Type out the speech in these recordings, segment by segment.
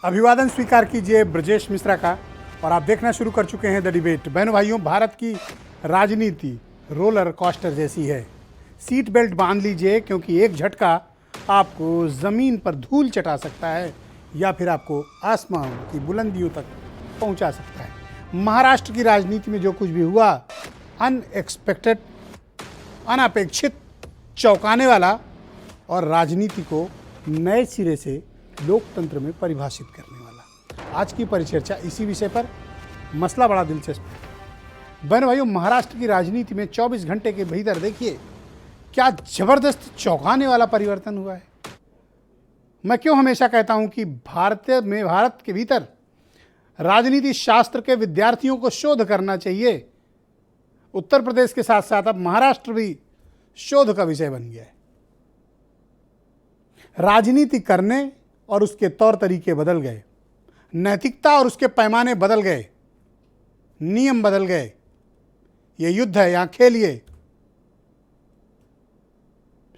अभिवादन स्वीकार कीजिए ब्रजेश मिश्रा का। और आप देखना शुरू कर चुके हैं द डिबेट। बहनों भाइयों, भारत की राजनीति रोलर कोस्टर जैसी है। सीट बेल्ट बांध लीजिए, क्योंकि एक झटका आपको ज़मीन पर धूल चटा सकता है या फिर आपको आसमान की बुलंदियों तक पहुंचा सकता है। महाराष्ट्र की राजनीति में जो कुछ भी हुआ, अनएक्सपेक्टेड, अनपेक्षित, चौंकाने वाला और राजनीति को नए सिरे से लोकतंत्र में परिभाषित करने वाला। आज की परिचर्चा इसी विषय पर। मसला बड़ा दिलचस्प है। बहनों भाइयों, महाराष्ट्र की राजनीति में 24 घंटे के भीतर देखिए क्या जबरदस्त चौंकाने वाला परिवर्तन हुआ है। मैं क्यों हमेशा कहता हूं कि भारत के भीतर राजनीति शास्त्र के विद्यार्थियों को शोध करना चाहिए। उत्तर प्रदेश के साथ साथ अब महाराष्ट्र भी शोध का विषय बन गया है। राजनीति करने और उसके तौर तरीके बदल गए, नैतिकता और उसके पैमाने बदल गए, नियम बदल गए। ये युद्ध है, यहां खेलिए।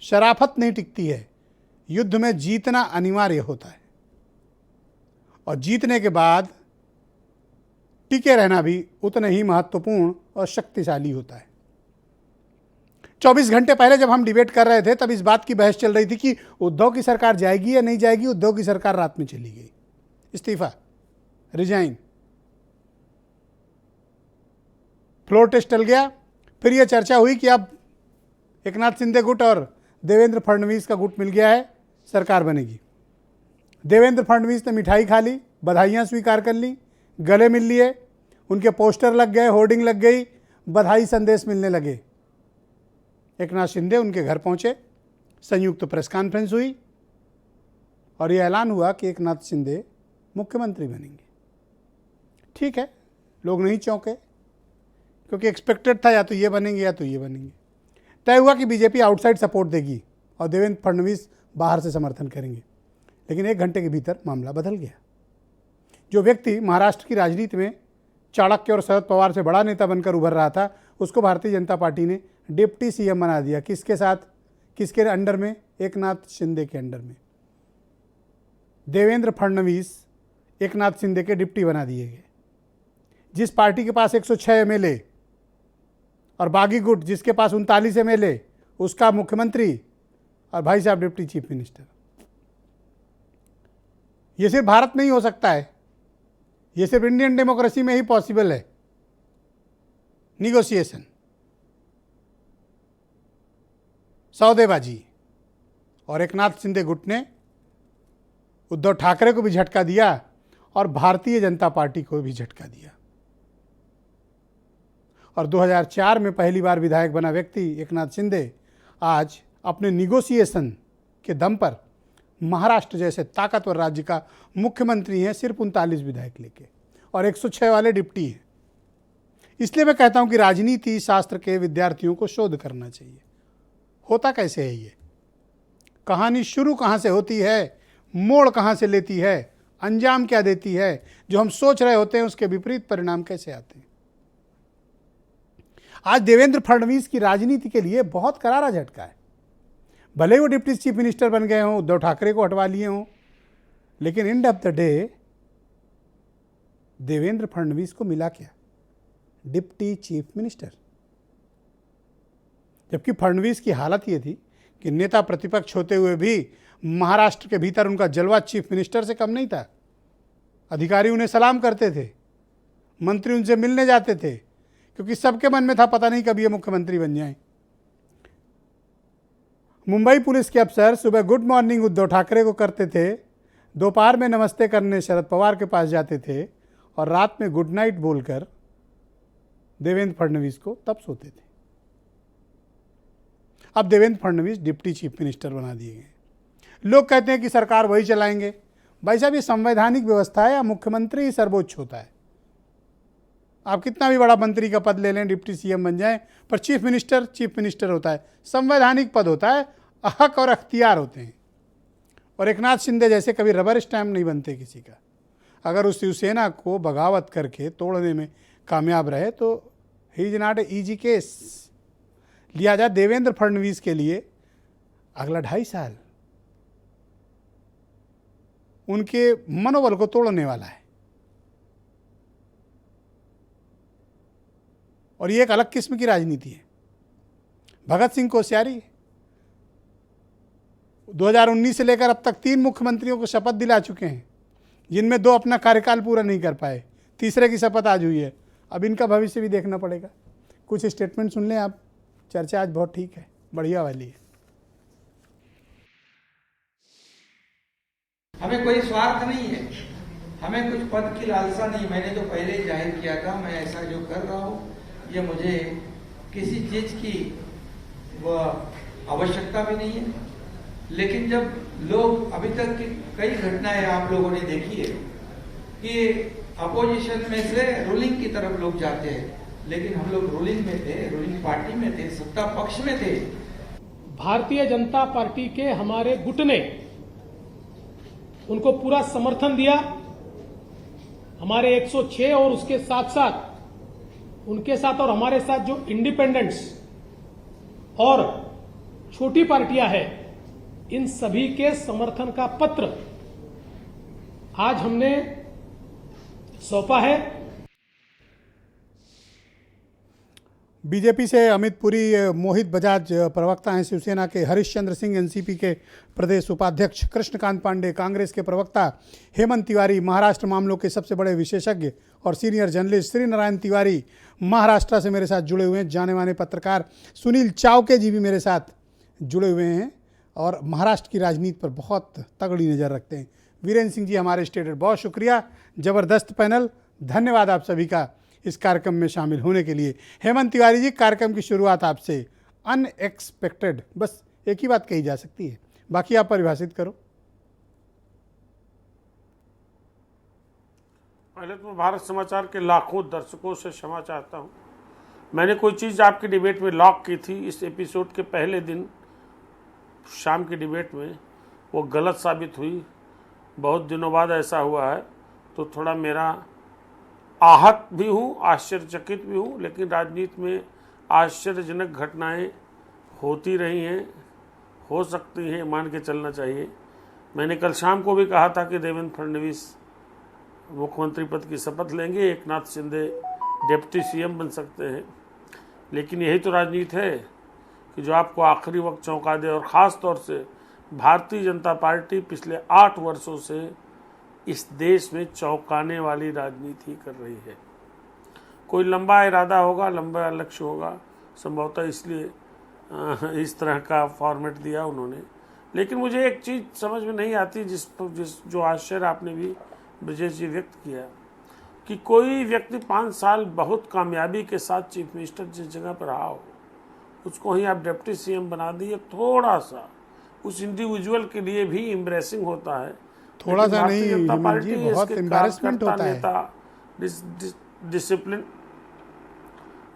शराफत नहीं टिकती है, युद्ध में जीतना अनिवार्य होता है और जीतने के बाद टिके रहना भी उतना ही महत्वपूर्ण और शक्तिशाली होता है। 24 घंटे पहले जब हम डिबेट कर रहे थे, तब इस बात की बहस चल रही थी कि उद्धव की सरकार जाएगी या नहीं जाएगी। उद्धव की सरकार रात में चली गई, इस्तीफा, रिजाइन, फ्लोर टेस्ट टल गया। फिर यह चर्चा हुई कि अब एकनाथ शिंदे गुट और देवेंद्र फडणवीस का गुट मिल गया है, सरकार बनेगी। देवेंद्र फडणवीस ने मिठाई खा ली, बधाइयां स्वीकार कर ली, गले मिल लिए, उनके पोस्टर लग गए, होर्डिंग लग गई, बधाई संदेश मिलने लगे। एकनाथ शिंदे उनके घर पहुंचे, संयुक्त प्रेस कॉन्फ्रेंस हुई और यह ऐलान हुआ कि एकनाथ शिंदे मुख्यमंत्री बनेंगे। ठीक है, लोग नहीं चौंके, क्योंकि एक्सपेक्टेड था या तो ये बनेंगे या तो ये बनेंगे। तय हुआ कि बीजेपी आउटसाइड सपोर्ट देगी और देवेंद्र फडणवीस बाहर से समर्थन करेंगे। लेकिन एक घंटे के भीतर मामला बदल गया। जो व्यक्ति महाराष्ट्र की राजनीति में चाणक्य और शरद पवार से बड़ा नेता बनकर उभर रहा था, उसको भारतीय जनता पार्टी ने डिप्टी सीएम बना दिया। किसके साथ, किसके अंडर में? एकनाथ शिंदे के अंडर में। देवेंद्र फडणवीस एकनाथ शिंदे के डिप्टी बना दिए गए। जिस पार्टी के पास 106 एमएलए और बागी गुट जिसके पास 39 एमएलए, उसका मुख्यमंत्री और भाई साहब डिप्टी चीफ मिनिस्टर। ये सिर्फ भारत में ही हो सकता है, ये सिर्फ इंडियन डेमोक्रेसी में ही पॉसिबल है। निगोशिएशन, सौदेबाजी। और एकनाथ शिंदे गुट ने उद्धव ठाकरे को भी झटका दिया और भारतीय जनता पार्टी को भी झटका दिया। और 2004 में पहली बार विधायक बना व्यक्ति एकनाथ शिंदे आज अपने निगोशिएशन के दम पर महाराष्ट्र जैसे ताकतवर राज्य का मुख्यमंत्री है, सिर्फ 39 विधायक लेके, और 106 वाले डिप्टी हैं। इसलिए मैं कहता हूं कि राजनीति शास्त्र के विद्यार्थियों को शोध करना चाहिए। होता कैसे है ये? कहानी शुरू कहां से होती है, मोड़ कहां से लेती है, अंजाम क्या देती है, जो हम सोच रहे होते हैं उसके विपरीत परिणाम कैसे आते हैं। आज देवेंद्र फडणवीस की राजनीति के लिए बहुत करारा झटका है। भले वो डिप्टी चीफ मिनिस्टर बन गए हों, उद्धव ठाकरे को हटवा लिए हों, लेकिन end of the day Devendra Fadnavis को मिला क्या? Deputy chief minister. जबकि फडणवीस की हालत ये थी कि नेता प्रतिपक्ष होते हुए भी महाराष्ट्र के भीतर उनका जलवा चीफ मिनिस्टर से कम नहीं था। अधिकारी उन्हें सलाम करते थे, मंत्री उनसे मिलने जाते थे, क्योंकि सबके मन में था पता नहीं कब ये मुख्यमंत्री बन जाएं। मुंबई पुलिस के अफसर सुबह गुड मॉर्निंग उद्धव ठाकरे को करते थे, दोपहर में नमस्ते करने शरद पवार के पास जाते थे और रात में गुड नाइट बोलकर देवेंद्र फडणवीस को तब सोते थे। अब Devendra Fadnavis deputy chief minister बना दिए गए। लोग कहते हैं कि सरकार वही चलाएंगे। भाई साहब, ये संवैधानिक व्यवस्था है या मुख्यमंत्री ही सर्वोच्च होता है? आप कितना भी बड़ा मंत्री का पद ले लें, डिप्टी सीएम बन जाएं, पर चीफ मिनिस्टर होता है, संवैधानिक पद होता है, हक और अख्तियार होते हैं। और एकनाथ शिंदे जैसे कभी रबर स्टैम्प नहीं बनते किसी का। अगर उस शिवसेना को बगावत करके तोड़ने में कामयाब रहे तो he is not a easy case. लिहाजा देवेंद्र फडणवीस के लिए अगला 2.5 साल उनके मनोबल को तोड़ने वाला है। और ये एक अलग किस्म की राजनीति है। भगत सिंह कोश्यारी 2019 से लेकर अब तक 3 मुख्यमंत्रियों को शपथ दिला चुके हैं, जिनमें 2 अपना कार्यकाल पूरा नहीं कर पाए, तीसरे की शपथ आज हुई है। अब इनका भविष्य भी देखना पड़ेगा। कुछ स्टेटमेंट सुन लें आप। चर्चा आज बहुत ठीक है, बढ़िया वाली है। हमें कोई स्वार्थ नहीं है, हमें कुछ पद की लालसा नहीं। मैंने तो पहले ही जाहिर किया था, मैं ऐसा जो कर रहा हूँ ये मुझे किसी चीज की आवश्यकता भी नहीं है। लेकिन जब लोग अभी तक की कई घटनाएं आप लोगों ने देखी है कि अपोजिशन में से रूलिंग की तरफ लोग जाते हैं, लेकिन हम लोग रूलिंग में थे, रूलिंग पार्टी में थे, सत्ता पक्ष में थे। भारतीय जनता पार्टी के हमारे गुट ने उनको पूरा समर्थन दिया। हमारे 106 और उसके साथ साथ उनके साथ और हमारे साथ जो इंडिपेंडेंट्स और छोटी पार्टियां हैं, इन सभी के समर्थन का पत्र आज हमने सौंपा है। बीजेपी से अमित पुरी, मोहित बजाज प्रवक्ता हैं शिवसेना के, हरीशचंद्र सिंह एनसीपी के प्रदेश उपाध्यक्ष, कृष्णकांत पांडे कांग्रेस के प्रवक्ता, हेमंत तिवारी महाराष्ट्र मामलों के सबसे बड़े विशेषज्ञ और सीनियर जर्नलिस्ट, श्री नारायण तिवारी महाराष्ट्र से मेरे साथ जुड़े हुए हैं, जाने माने पत्रकार सुनील चावके जी भी मेरे साथ जुड़े हुए हैं और महाराष्ट्र की राजनीति पर बहुत तगड़ी नज़र रखते हैं। वीरेंद्र सिंह जी हमारे स्टेटेड, बहुत शुक्रिया। ज़बरदस्त पैनल, धन्यवाद आप सभी का इस कार्यक्रम में शामिल होने के लिए। हेमंत तिवारी जी, कार्यक्रम की शुरुआत आपसे अनएक्सपेक्टेड, बस एक ही बात कही जा सकती है, बाकी आप परिभाषित करो। पहले तो भारत समाचार के लाखों दर्शकों से क्षमा चाहता हूं। मैंने कोई चीज़ आपकी डिबेट में लॉक की थी, इस एपिसोड के पहले दिन शाम की डिबेट में वो गलत साबित हुई। बहुत दिनों बाद ऐसा हुआ है तो थोड़ा मेरा आहत भी हूँ, आश्चर्यचकित भी हूँ, लेकिन राजनीति में आश्चर्यजनक घटनाएं होती रही हैं, हो सकती हैं, मान के चलना चाहिए। मैंने कल शाम को भी कहा था कि देवेंद्र फडणवीस मुख्यमंत्री पद की शपथ लेंगे, एकनाथ शिंदे डिप्टी सीएम बन सकते हैं, लेकिन यही तो राजनीति है कि जो आपको आखिरी वक्त चौंका दे। और ख़ास तौर से भारतीय जनता पार्टी पिछले 8 वर्षों से इस देश में चौंकाने वाली राजनीति कर रही है। कोई लंबा इरादा होगा, लंबा लक्ष्य होगा, संभवतः इसलिए इस तरह का फॉर्मेट दिया उन्होंने। लेकिन मुझे एक चीज़ समझ में नहीं आती, जो आश्चर्य आपने भी ब्रजेश जी व्यक्त किया कि कोई व्यक्ति 5 साल बहुत कामयाबी के साथ चीफ मिनिस्टर जिस जगह पर रहा हो, उसको ही आप डिप्टी सीएम बना दिए। थोड़ा सा उस इंडिविजुअल के लिए भी एम्ब्रेसिंग होता है, थोड़ा सा नहीं हेमंत जी, बहुत एम्बैरेसमेंट होता है। डिसिप्लिन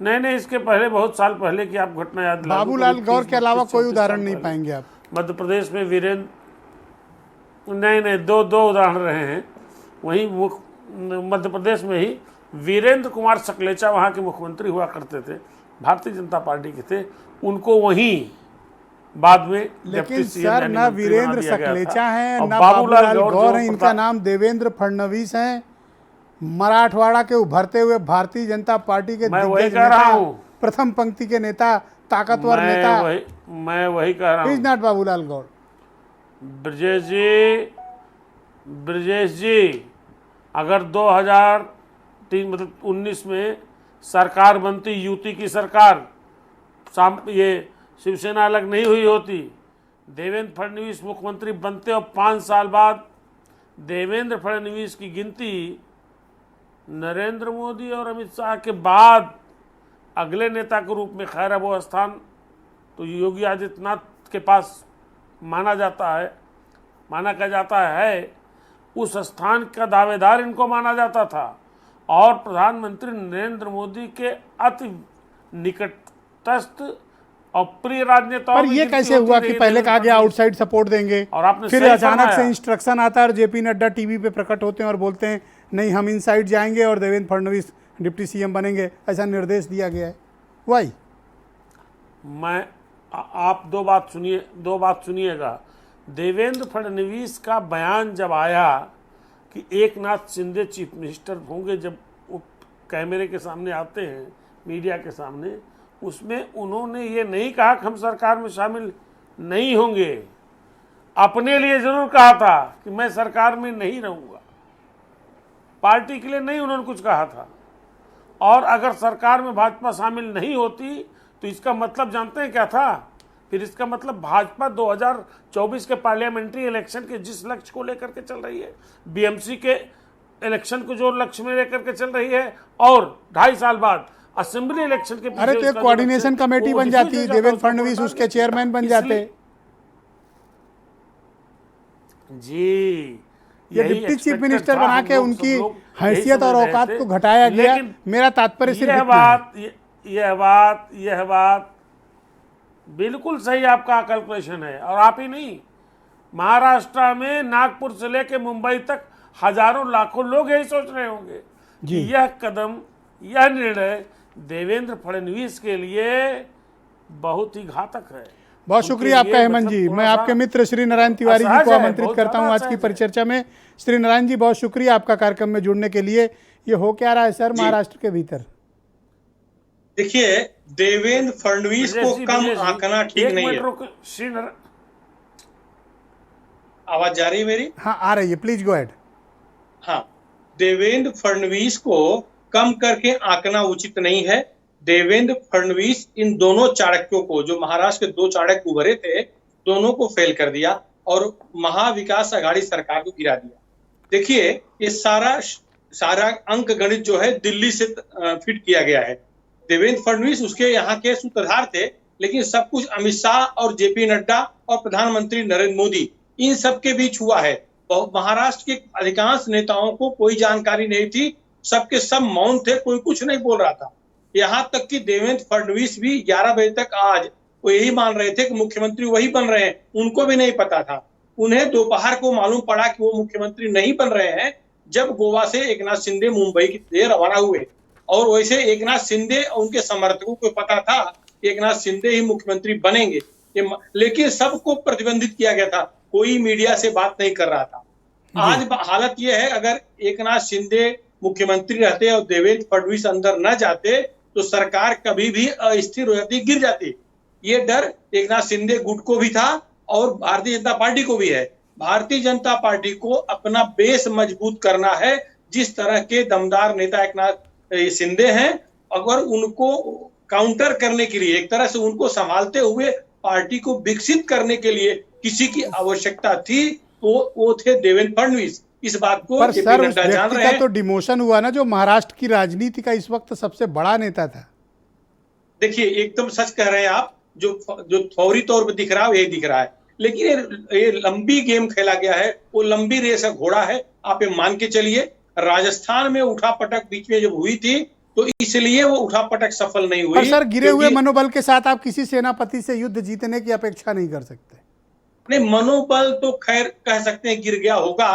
नहीं, इसके पहले बहुत साल पहले की आप घटना याद दिला। बाबूलाल गौर के अलावा कोई उदाहरण नहीं पाएंगे आप। मध्य प्रदेश में वीरेंद्र नहीं दो उदाहरण रहे हैं। वहीं मध्य प्रदेश में ही वीरेंद्र कुमार सकलेचा वहाँ के मुख्यमंत्री हुआ करते थे, भारतीय जनता पार्टी के थे, उनको वहीं बाद में। लेकिन सर न वीरेंद्र सकलेचा हैं, न बाबूलाल गौर हैं, इनका नाम देवेंद्र फडणवीस हैं, मराठवाड़ा के उभरते हुए भारतीय जनता पार्टी के दिग्गज नेता, प्रथम पंक्ति के नेता, ताकतवर नेता। मैं वही कह रहा हूँ, इज नॉट बाबूलाल गौर। ब्रजेश जी, अगर 2003 मतलब 19 में सरकार बनती, यूती की सरकार, ये शिवसेना अलग नहीं हुई होती, देवेंद्र फडणवीस मुख्यमंत्री बनते और 5 साल बाद देवेंद्र फडणवीस की गिनती नरेंद्र मोदी और अमित शाह के बाद अगले नेता के रूप में, खैर वो स्थान तो योगी आदित्यनाथ के पास माना क्या जाता है, उस स्थान का दावेदार इनको माना जाता था। और प्रधानमंत्री नरेंद्र मोदी के अति निकटस्थ और प्रिय राजनेता। पर ये कैसे हुआ कि पहले कहा गया आउटसाइड सपोर्ट देंगे और आपने फिर अचानक से इंस्ट्रक्शन आता है और जेपी नड्डा टीवी पे प्रकट होते हैं और बोलते हैं नहीं हम इनसाइड जाएंगे और देवेंद्र फडणवीस डिप्टी सीएम बनेंगे, ऐसा निर्देश दिया गया है। वाई आप दो बात सुनिएगा। देवेंद्र फडणवीस का बयान जब आया कि एकनाथ शिंदे चीफ मिनिस्टर होंगे, जब वो कैमरे के सामने आते हैं, मीडिया के सामने, उसमें उन्होंने ये नहीं कहा कि हम सरकार में शामिल नहीं होंगे। अपने लिए जरूर कहा था कि मैं सरकार में नहीं रहूंगा, पार्टी के लिए नहीं उन्होंने कुछ कहा था। और अगर सरकार में भाजपा शामिल नहीं होती तो इसका मतलब जानते हैं क्या था? फिर इसका मतलब भाजपा 2024 के पार्लियामेंट्री इलेक्शन के जिस लक्ष्य को लेकर के चल रही है, बीएमसी के इलेक्शन को जो लक्ष्य में लेकर के चल रही है, और 2.5 साल बाद असेंबली इलेक्शन के अरे तो एक कोऑर्डिनेशन कमेटी बन जाती, देवेंद्र फडणवीस उसके चेयरमैन बन जाते जी। ये डिप्टी चीफ मिनिस्टर बना के उनकी हैसियत और औकात को घटाया गया। मेरा तात्पर्य सिर्फ यह बात बिल्कुल सही आपका कैलकुलेशन है। और आप ही नहीं, महाराष्ट्र में नागपुर से लेकर मुंबई तक हजारों लाखों लोग यही सोच रहे होंगे कि यह कदम, यह निर्णय देवेंद्र फडणवीस के लिए बहुत ही घातक है। बहुत शुक्रिया आपका हेमंत जी। मैं आपके मित्र श्री नारायण तिवारी जी को आमंत्रित करता हूं आज की परिचर्चा में। श्री नारायण जी, बहुत शुक्रिया आपका कार्यक्रम में जुड़ने के लिए। ये हो क्या रहा है सर महाराष्ट्र के भीतर? देखिए, देवेंद्र फडणवीस को कम आंकना ठीक नहीं है। आवाज जा रही है मेरी? हाँ आ रही है, प्लीज गो अहेड। हाँ, देवेंद्र फडणवीस को कम करके आंकना उचित नहीं है। देवेंद्र फडणवीस इन दोनों चाणक्यों को, जो महाराष्ट्र के 2 चाणक्य उभरे थे, दोनों को फेल कर दिया और महाविकास आघाड़ी सरकार को गिरा दिया। देखिए, ये सारा अंक गणित जो है दिल्ली से फिट किया गया है। देवेंद्र फडणवीस उसके यहाँ के सूत्रधार थे, लेकिन सब कुछ अमित शाह और जेपी नड्डा और प्रधानमंत्री नरेंद्र मोदी, इन सब के बीच हुआ है। महाराष्ट्र के अधिकांश नेताओं को कोई जानकारी नहीं थी, सबके सब मौन थे, कोई कुछ नहीं बोल रहा था। यहाँ तक कि देवेंद्र फडणवीस भी 11 बजे तक आज वो यही मान रहे थे कि मुख्यमंत्री वही बन रहे हैं, उनको भी नहीं पता था। उन्हें दोपहर को मालूम पड़ा कि वो मुख्यमंत्री नहीं बन रहे हैं जब गोवा से एकनाथ शिंदे मुंबई के लिए रवाना हुए। और वैसे एकनाथ शिंदे और उनके समर्थकों को पता था कि एकनाथ शिंदे ही मुख्यमंत्री बनेंगे, लेकिन सबको प्रतिबंधित किया गया था, कोई मीडिया से बात नहीं कर रहा था। आज हालत यह है, अगर एकनाथ शिंदे मुख्यमंत्री रहते और देवेंद्र फडणवीस अंदर न जाते तो सरकार कभी भी अस्थिर हो जाती, गिर जाती। ये डर एकनाथ शिंदे गुट को भी था और भारतीय जनता पार्टी को भी है। भारतीय जनता पार्टी को अपना बेस मजबूत करना है। जिस तरह के दमदार नेता एकनाथ शिंदे हैं, अगर उनको काउंटर करने के लिए, एक तरह से उनको संभालते हुए पार्टी को विकसित करने के लिए किसी की आवश्यकता थी तो वो थे देवेंद्र फडणवीस। इस बात को पर सर उस जान व्यक्ति रहे का हैं। तो डिमोशन हुआ ना, जो महाराष्ट्र की राजनीति का इस वक्त सबसे बड़ा नेता था। देखिए, एकदम सच कह रहे हैं आप। जो फौरी तौर पर दिख रहा है यही दिख रहा है, लेकिन ये लंबी गेम खेला गया है, वो लंबी रेस का घोड़ा है। आप ये मान के चलिए, राजस्थान में उठापटक बीच में जब हुई थी तो इसलिए वो उठापटक सफल नहीं हुई। पर सर गिरे हुए मनोबल के साथ आप किसी सेनापति से युद्ध जीतने की अपेक्षा नहीं कर सकते। नहीं, मनोबल तो खैर कह सकते हैं गिर गया होगा,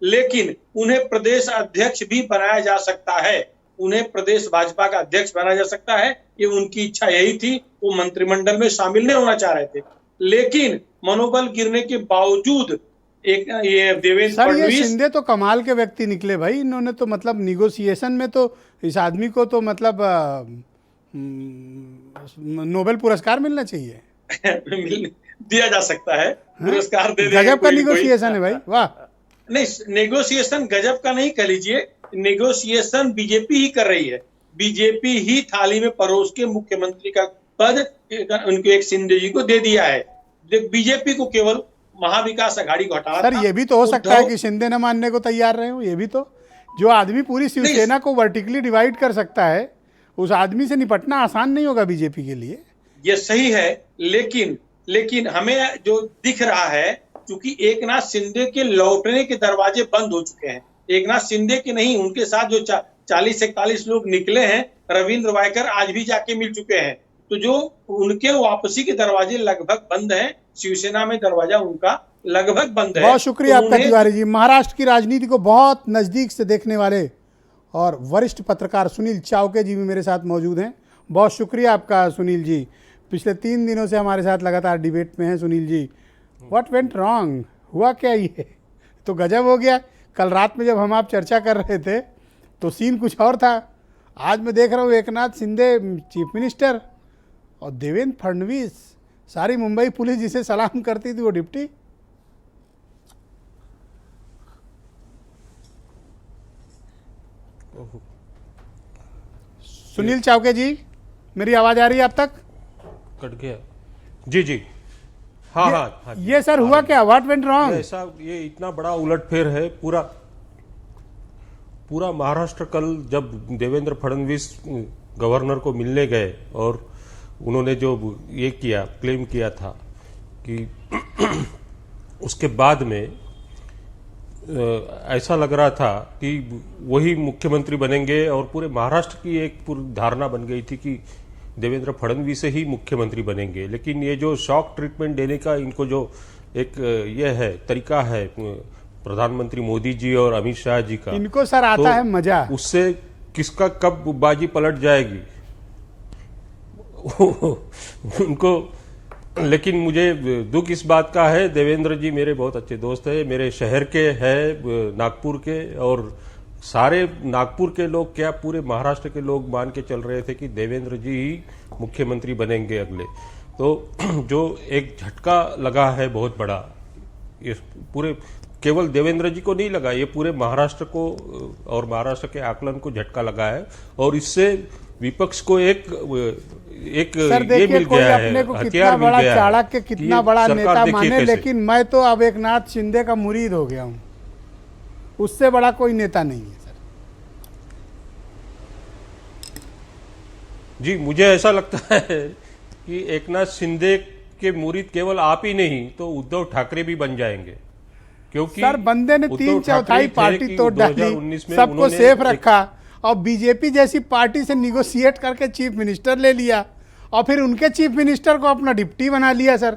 लेकिन उन्हें प्रदेश अध्यक्ष भी बनाया जा सकता है। उन्हें प्रदेश भाजपा का अध्यक्ष बनाया जा सकता है, ये उनकी इच्छा यही थी। वो मंत्रिमंडल में शामिल नहीं होना चाह रहे थे, लेकिन मनोबल गिरने के बावजूद एक ये देवेंद्र सर ये फडणवीस, शिंदे तो कमाल के व्यक्ति निकले भाई। इन्होंने तो मतलब निगोशिएशन में तो इस आदमी को तो मतलब नोबेल पुरस्कार मिलना चाहिए। दिया जा सकता है पुरस्कार, दे देंगे गजब का कोई- निगोशिएशन है भाई, वाह। नहीं, नेगोशिएशन गजब का नहीं कह लीजिए, नेगोशिएशन बीजेपी ही कर रही है। बीजेपी ही थाली में परोस के मुख्यमंत्री का पद उनके एक शिंदे जी को दे दिया है। बीजेपी को केवल महाविकास आघाड़ी को हटाना सर था। ये भी तो हो सकता है कि शिंदे न मानने को तैयार रहे हो। ये भी तो, जो आदमी पूरी शिवसेना को वर्टिकली डिवाइड कर सकता है, उस आदमी से निपटना आसान नहीं होगा बीजेपी के लिए। ये सही है, लेकिन हमें जो दिख रहा है, क्योंकि एकनाथ शिंदे के लौटने के दरवाजे बंद हो चुके हैं। एकनाथ शिंदे के नहीं, उनके साथ जो 40-41 लोग निकले हैं, रविंद्र वायकर आज भी जाके मिल चुके हैं। तो जो उनके वापसी के दरवाजे लगभग बंद हैं, शिवसेना में दरवाजा उनका लगभग बंद है। बहुत शुक्रिया तो आपका तिवारी जी। महाराष्ट्र की राजनीति को बहुत नज़दीक से देखने वाले और वरिष्ठ पत्रकार सुनील चावके जी भी मेरे साथ मौजूद हैं। बहुत शुक्रिया आपका सुनील जी। पिछले 3 दिनों से हमारे साथ लगातार डिबेट में हैं Sunil ji. What went wrong, हुआ क्या ये? तो गजब हो गया। कल रात में जब हम आप चर्चा कर रहे थे तो सीन कुछ और था। आज मैं देख रहा हूँ एकनाथ शिंदे चीफ मिनिस्टर और देवेंद्र फडणवीस, सारी मुंबई पुलिस जिसे सलाम करती थी वो डिप्टी। सुनील चावके जी, मेरी आवाज आ रही है आप तक? कट गया। जी जी, हाँ हाँ हाँ। ये सर हुआ क्या, व्हाट वेंट रॉन्ग? ऐसा ये इतना बड़ा उलटफेर है। पूरा महाराष्ट्र कल जब देवेंद्र फडणवीस गवर्नर को मिलने गए और उन्होंने जो ये किया, क्लेम किया था कि उसके बाद में ऐसा लग रहा था कि वही मुख्यमंत्री बनेंगे और पूरे महाराष्ट्र की एक पूरी धारणा बन गई थी कि देवेंद्र फडणवीस ही मुख्यमंत्री बनेंगे। लेकिन ये जो शॉक ट्रीटमेंट देने का इनको जो एक ये है तरीका है प्रधानमंत्री मोदी जी और अमित शाह जी का, इनको सर आता है मजा। उससे किसका कब बाजी पलट जाएगी उनको। लेकिन मुझे दुख इस बात का है, देवेंद्र जी मेरे बहुत अच्छे दोस्त हैं, मेरे शहर के हैं, नागपुर के, और सारे नागपुर के लोग क्या पूरे महाराष्ट्र के लोग मान के चल रहे थे कि देवेंद्र जी ही मुख्यमंत्री बनेंगे अगले। तो जो एक झटका लगा है बहुत बड़ा, ये पूरे केवल देवेंद्र जी को नहीं लगा, ये पूरे महाराष्ट्र को और महाराष्ट्र के आकलन को झटका लगा है। और इससे विपक्ष को एक सर ये मिल गया है, अपने को कितना हथियार मिल बड़ा गया है चाणक्य, कितना कि बड़ा सरकार नेता देखिए माने, कैसे। लेकिन मैं तो अब एकनाथ शिंदे का मुरीद हो गया हूँ, उससे बड़ा कोई नेता नहीं है सर। जी मुझे ऐसा लगता है कि एकनाथ शिंदे के मुरीद केवल आप ही नहीं तो उद्धव ठाकरे भी बन जाएंगे, क्योंकि सर बंदे ने उद्धव 3/4 ठाकरे थे पार्टी कि तोड़ डाली, 2019 में सबको उन्होंने सेफ एक- रखा और बीजेपी जैसी पार्टी से निगोशिएट करके चीफ मिनिस्टर ले लिया और फिर उनके चीफ मिनिस्टर को अपना डिप्टी बना लिया। सर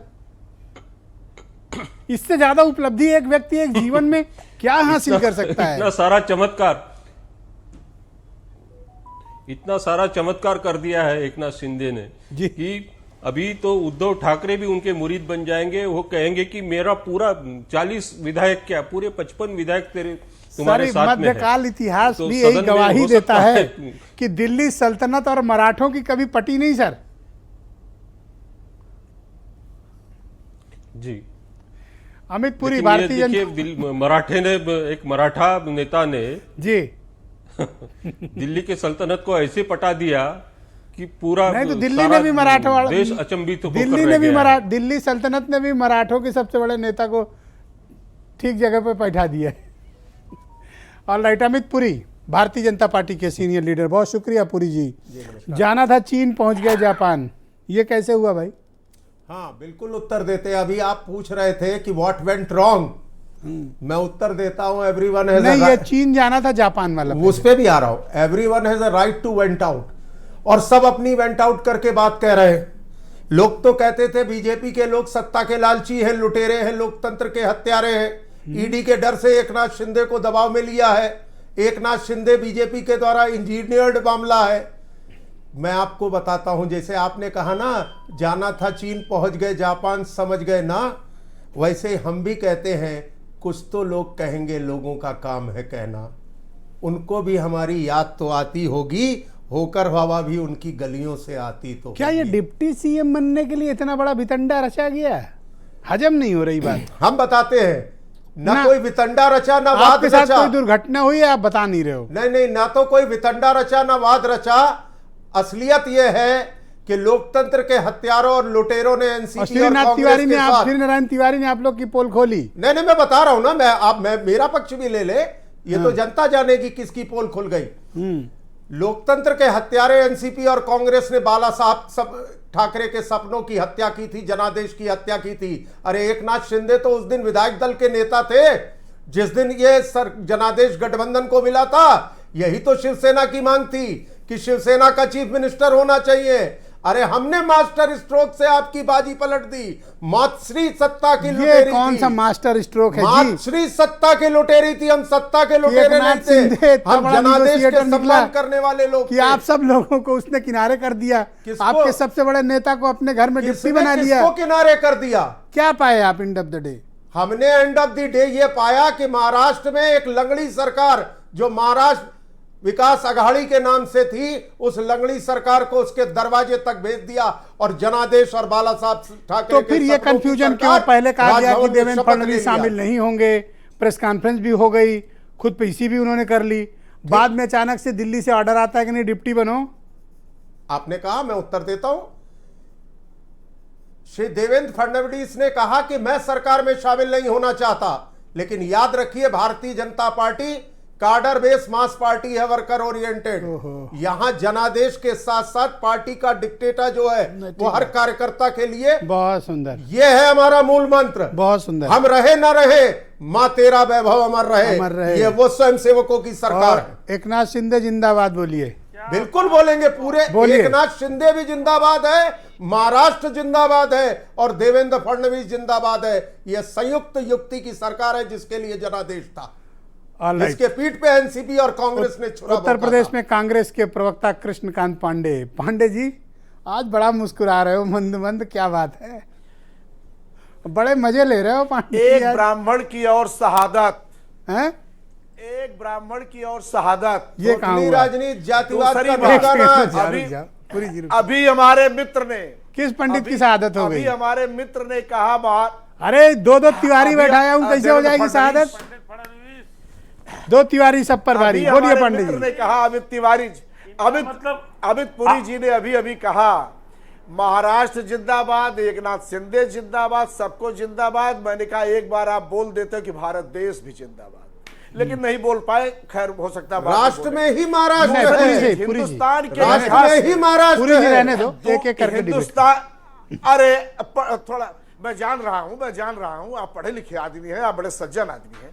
इससे ज्यादा उपलब्धि एक व्यक्ति एक जीवन में क्या हासिल कर सकता है? इतना सारा चमत्कार कर दिया है एकनाथ शिंदे ने जी। कि अभी तो उद्धव ठाकरे भी उनके मुरीद बन जाएंगे। वो कहेंगे कि मेरा पूरा 40 विधायक क्या पूरे 55 विधायक तुम्हारे सर साथ में है। मध्यकाल इतिहास तो भी सदन यही में गवाही हो देता सकता है कि दिल्ली सल्तनत और मराठों की कभी पटी नहीं सर। जी अमित पुरी, लेकिन भारतीय ये देखिए, एक मराठा नेता ने जी दिल्ली के सल्तनत को ऐसे पटा दिया कि पूरा नहीं तो दिल्ली सारा ने भी मराठा देश अचंभित होकर दिल्ली रह ने भी गया है। दिल्ली सल्तनत ने भी मराठों के सबसे बड़े नेता को ठीक जगह पर बैठा दिया है। और राइट, अमित पुरी, भारतीय जनता पार्टी के सीनियर लीडर, बहुत शुक्रिया पुरी जी। जाना था चीन, पहुंच गया जापान, ये कैसे हुआ भाई? हाँ बिल्कुल उत्तर देते। अभी आप पूछ रहे थे कि व्हाट वेंट रॉन्ग, मैं उत्तर देता हूं। एवरीवन हैज नहीं, ये चीन जाना था, जापान वाला उस पे भी आ रहा हूं। Everyone has a right to went out, और सब अपनी वेंट आउट करके बात कह रहे हैं। लोग तो कहते थे बीजेपी के लोग सत्ता के लालची हैं, लुटेरे हैं, लोकतंत्र के हत्यारे हैं, ईडी के डर से एकनाथ शिंदे को दबाव में लिया है, एकनाथ शिंदे बीजेपी के द्वारा इंजीनियर्ड मामला है। मैं आपको बताता हूं, जैसे आपने कहा ना जाना था चीन, पहुंच गए जापान, समझ गए ना, वैसे हम भी कहते हैं कुछ तो लोग कहेंगे, लोगों का काम है कहना। उनको भी हमारी याद तो आती होगी, होकर हवा भी उनकी गलियों से आती तो क्या ये होगी। डिप्टी सीएम बनने के लिए इतना बड़ा वितंडा रचा गया है? हजम नहीं हो रही बात। हम बताते हैं ना, ना- कोई वितंडा रचा ना वाद आपके साथ रचा। कोई दुर्घटना हुई है, आप बता नहीं रहे हो। नहीं, ना तो कोई वितंडा रचा ना वाद रचा। असलियत यह है कि लोकतंत्र के हत्यारों और लुटेरों ने और एनसीपी और श्रीनाथ कांग्रेस तिवारी ने के आप साथ। श्रीनारायण तिवारी ने आप लोग की पोल खोली। नहीं, मैं बता रहा हूं ना, मैं मेरा पक्ष भी ले ले, ये तो जनता जानेगी किसकी पोल खुल गई। लोकतंत्र के हत्यारे एनसीपी और कांग्रेस ने बाला साहब सब ठाकरे के सपनों की हत्या की थी, जनादेश की हत्या की थी। अरे एकनाथ शिंदे तो उस दिन विधायक दल के नेता थे जिस दिन ये जनादेश गठबंधन को मिला था। यही तो शिवसेना की मांग थी कि शिवसेना का चीफ मिनिस्टर होना चाहिए। अरे हमने मास्टर स्ट्रोक से आपकी बाजी पलट दी। मातश्री सत्ता की ये लुटेरी कौन थी। सा मास्टर स्ट्रोक है जी? मातश्री सत्ता की लुटेरी थी, हम सत्ता के लुटेरे एकनाथ नहीं थे। शिंदे इतना हम बड़ा जनादेश के negotiator निकला सम्मान करने वाले लोग कि थे। आप सब लोगों को उसने किनारे कर दिया। किसको? आपके सबसे बड़े नेता को अपने घर में डिप्टी किसने बना लिया। किसको किनारे कर दिया? क्या पाए आप एंड ऑफ द डे? हमने एंड ऑफ द डे ये पाया कि महाराष्ट्र में एक लंगड़ी सरकार जो महाराष्ट्र विकास अघाड़ी के नाम से थी, उस लंगड़ी सरकार को उसके दरवाजे तक भेज दिया और जनादेश और बाला साहब ठाकरे तो के फिर ये सपनों की कंफ्यूजन क्यों? सरकार पहले कहा गया कि राजभवन में देवेंद्र शपथ ले फडणवीस लिया। शामिल नहीं होंगे, प्रेस कॉन्फ्रेंस भी हो गई, खुद पीसी भी उन्होंने कर ली, बाद में अचानक से दिल्ली से ऑर्डर आता है कि नहीं डिप्टी बनो। आपने कहा, मैं उत्तर देता हूं। श्री देवेंद्र फडणवीस ने कहा कि मैं सरकार में शामिल नहीं होना चाहता, लेकिन याद रखिए भारतीय जनता पार्टी कार्डर बेस मास पार्टी है, वर्कर ओरिएंटेड। यहां जनादेश के साथ साथ पार्टी का डिक्टेटर जो है वो हर कार्यकर्ता के लिए, बहुत सुंदर, ये है हमारा मूल मंत्र। बहुत सुंदर। हम रहे न रहे, मां तेरा वैभव अमर रहे, अमर रहे। ये वो स्वयं सेवकों की सरकार है। और एकनाथ शिंदे जिंदाबाद बोलिए। बिल्कुल बोलेंगे पूरे। बोलिए। एकनाथ शिंदे भी जिंदाबाद है, महाराष्ट्र जिंदाबाद है और देवेंद्र फडणवीस जिंदाबाद है। यह संयुक्त युक्ति की सरकार है जिसके लिए जनादेश था, जिसके पीठ पे एनसीपी और कांग्रेस ने छुरा उत्तर प्रदेश में कांग्रेस के प्रवक्ता कृष्णकांत पांडे जी आज बड़ा मुस्कुरा रहे हो, मंद मंद, क्या बात है? बड़े मजे ले रहे हो पांडे जी एक आज। ब्राह्मण की और शहादत, हैं? एक ब्राह्मण की और शहादत, ये कहाँ गोखली हुआ? राजनीति जातिवाद दूसरी का बात- ठिकाना। अभी- अभी हमारे मित्र ने, किस पंडित की शहादत हो अभी गई? हमारे मित्र ने कहा बाहर, अरे दो तिवारी अभी- बैठाया हूं, कैसे हो जाएगी शहादत? दो तिवारी सब पर भारी। अभी बोलिए हमारे पांडे मित्र जी। ने कहा, अमित तिवारी, अमित पुरी जी ने अभी अभी कहा महाराष्ट्र जिंदाबाद, एकनाथ शिंदे जिंदाबाद, सबको जिंदाबाद। मैंने कहा एक बार आप बोल देते हो कि भारत देश भी जिंदाबाद, लेकिन नहीं बोल पाए। खैर, हो सकता है राष्ट्र में ही महाराष्ट्र नहीं, है, पुरी जी, पुरी जी। हिंदुस्तान के राष्ट्र इतिहास में ही महाराष्ट्र पूरी जी है। रहने दो, एक एक करके डिबेट। हिंदुस्तान, अरे थोड़ा मैं जान रहा हूं, आप पढ़े लिखे आदमी हैं, आप बड़े सज्जन आदमी हैं।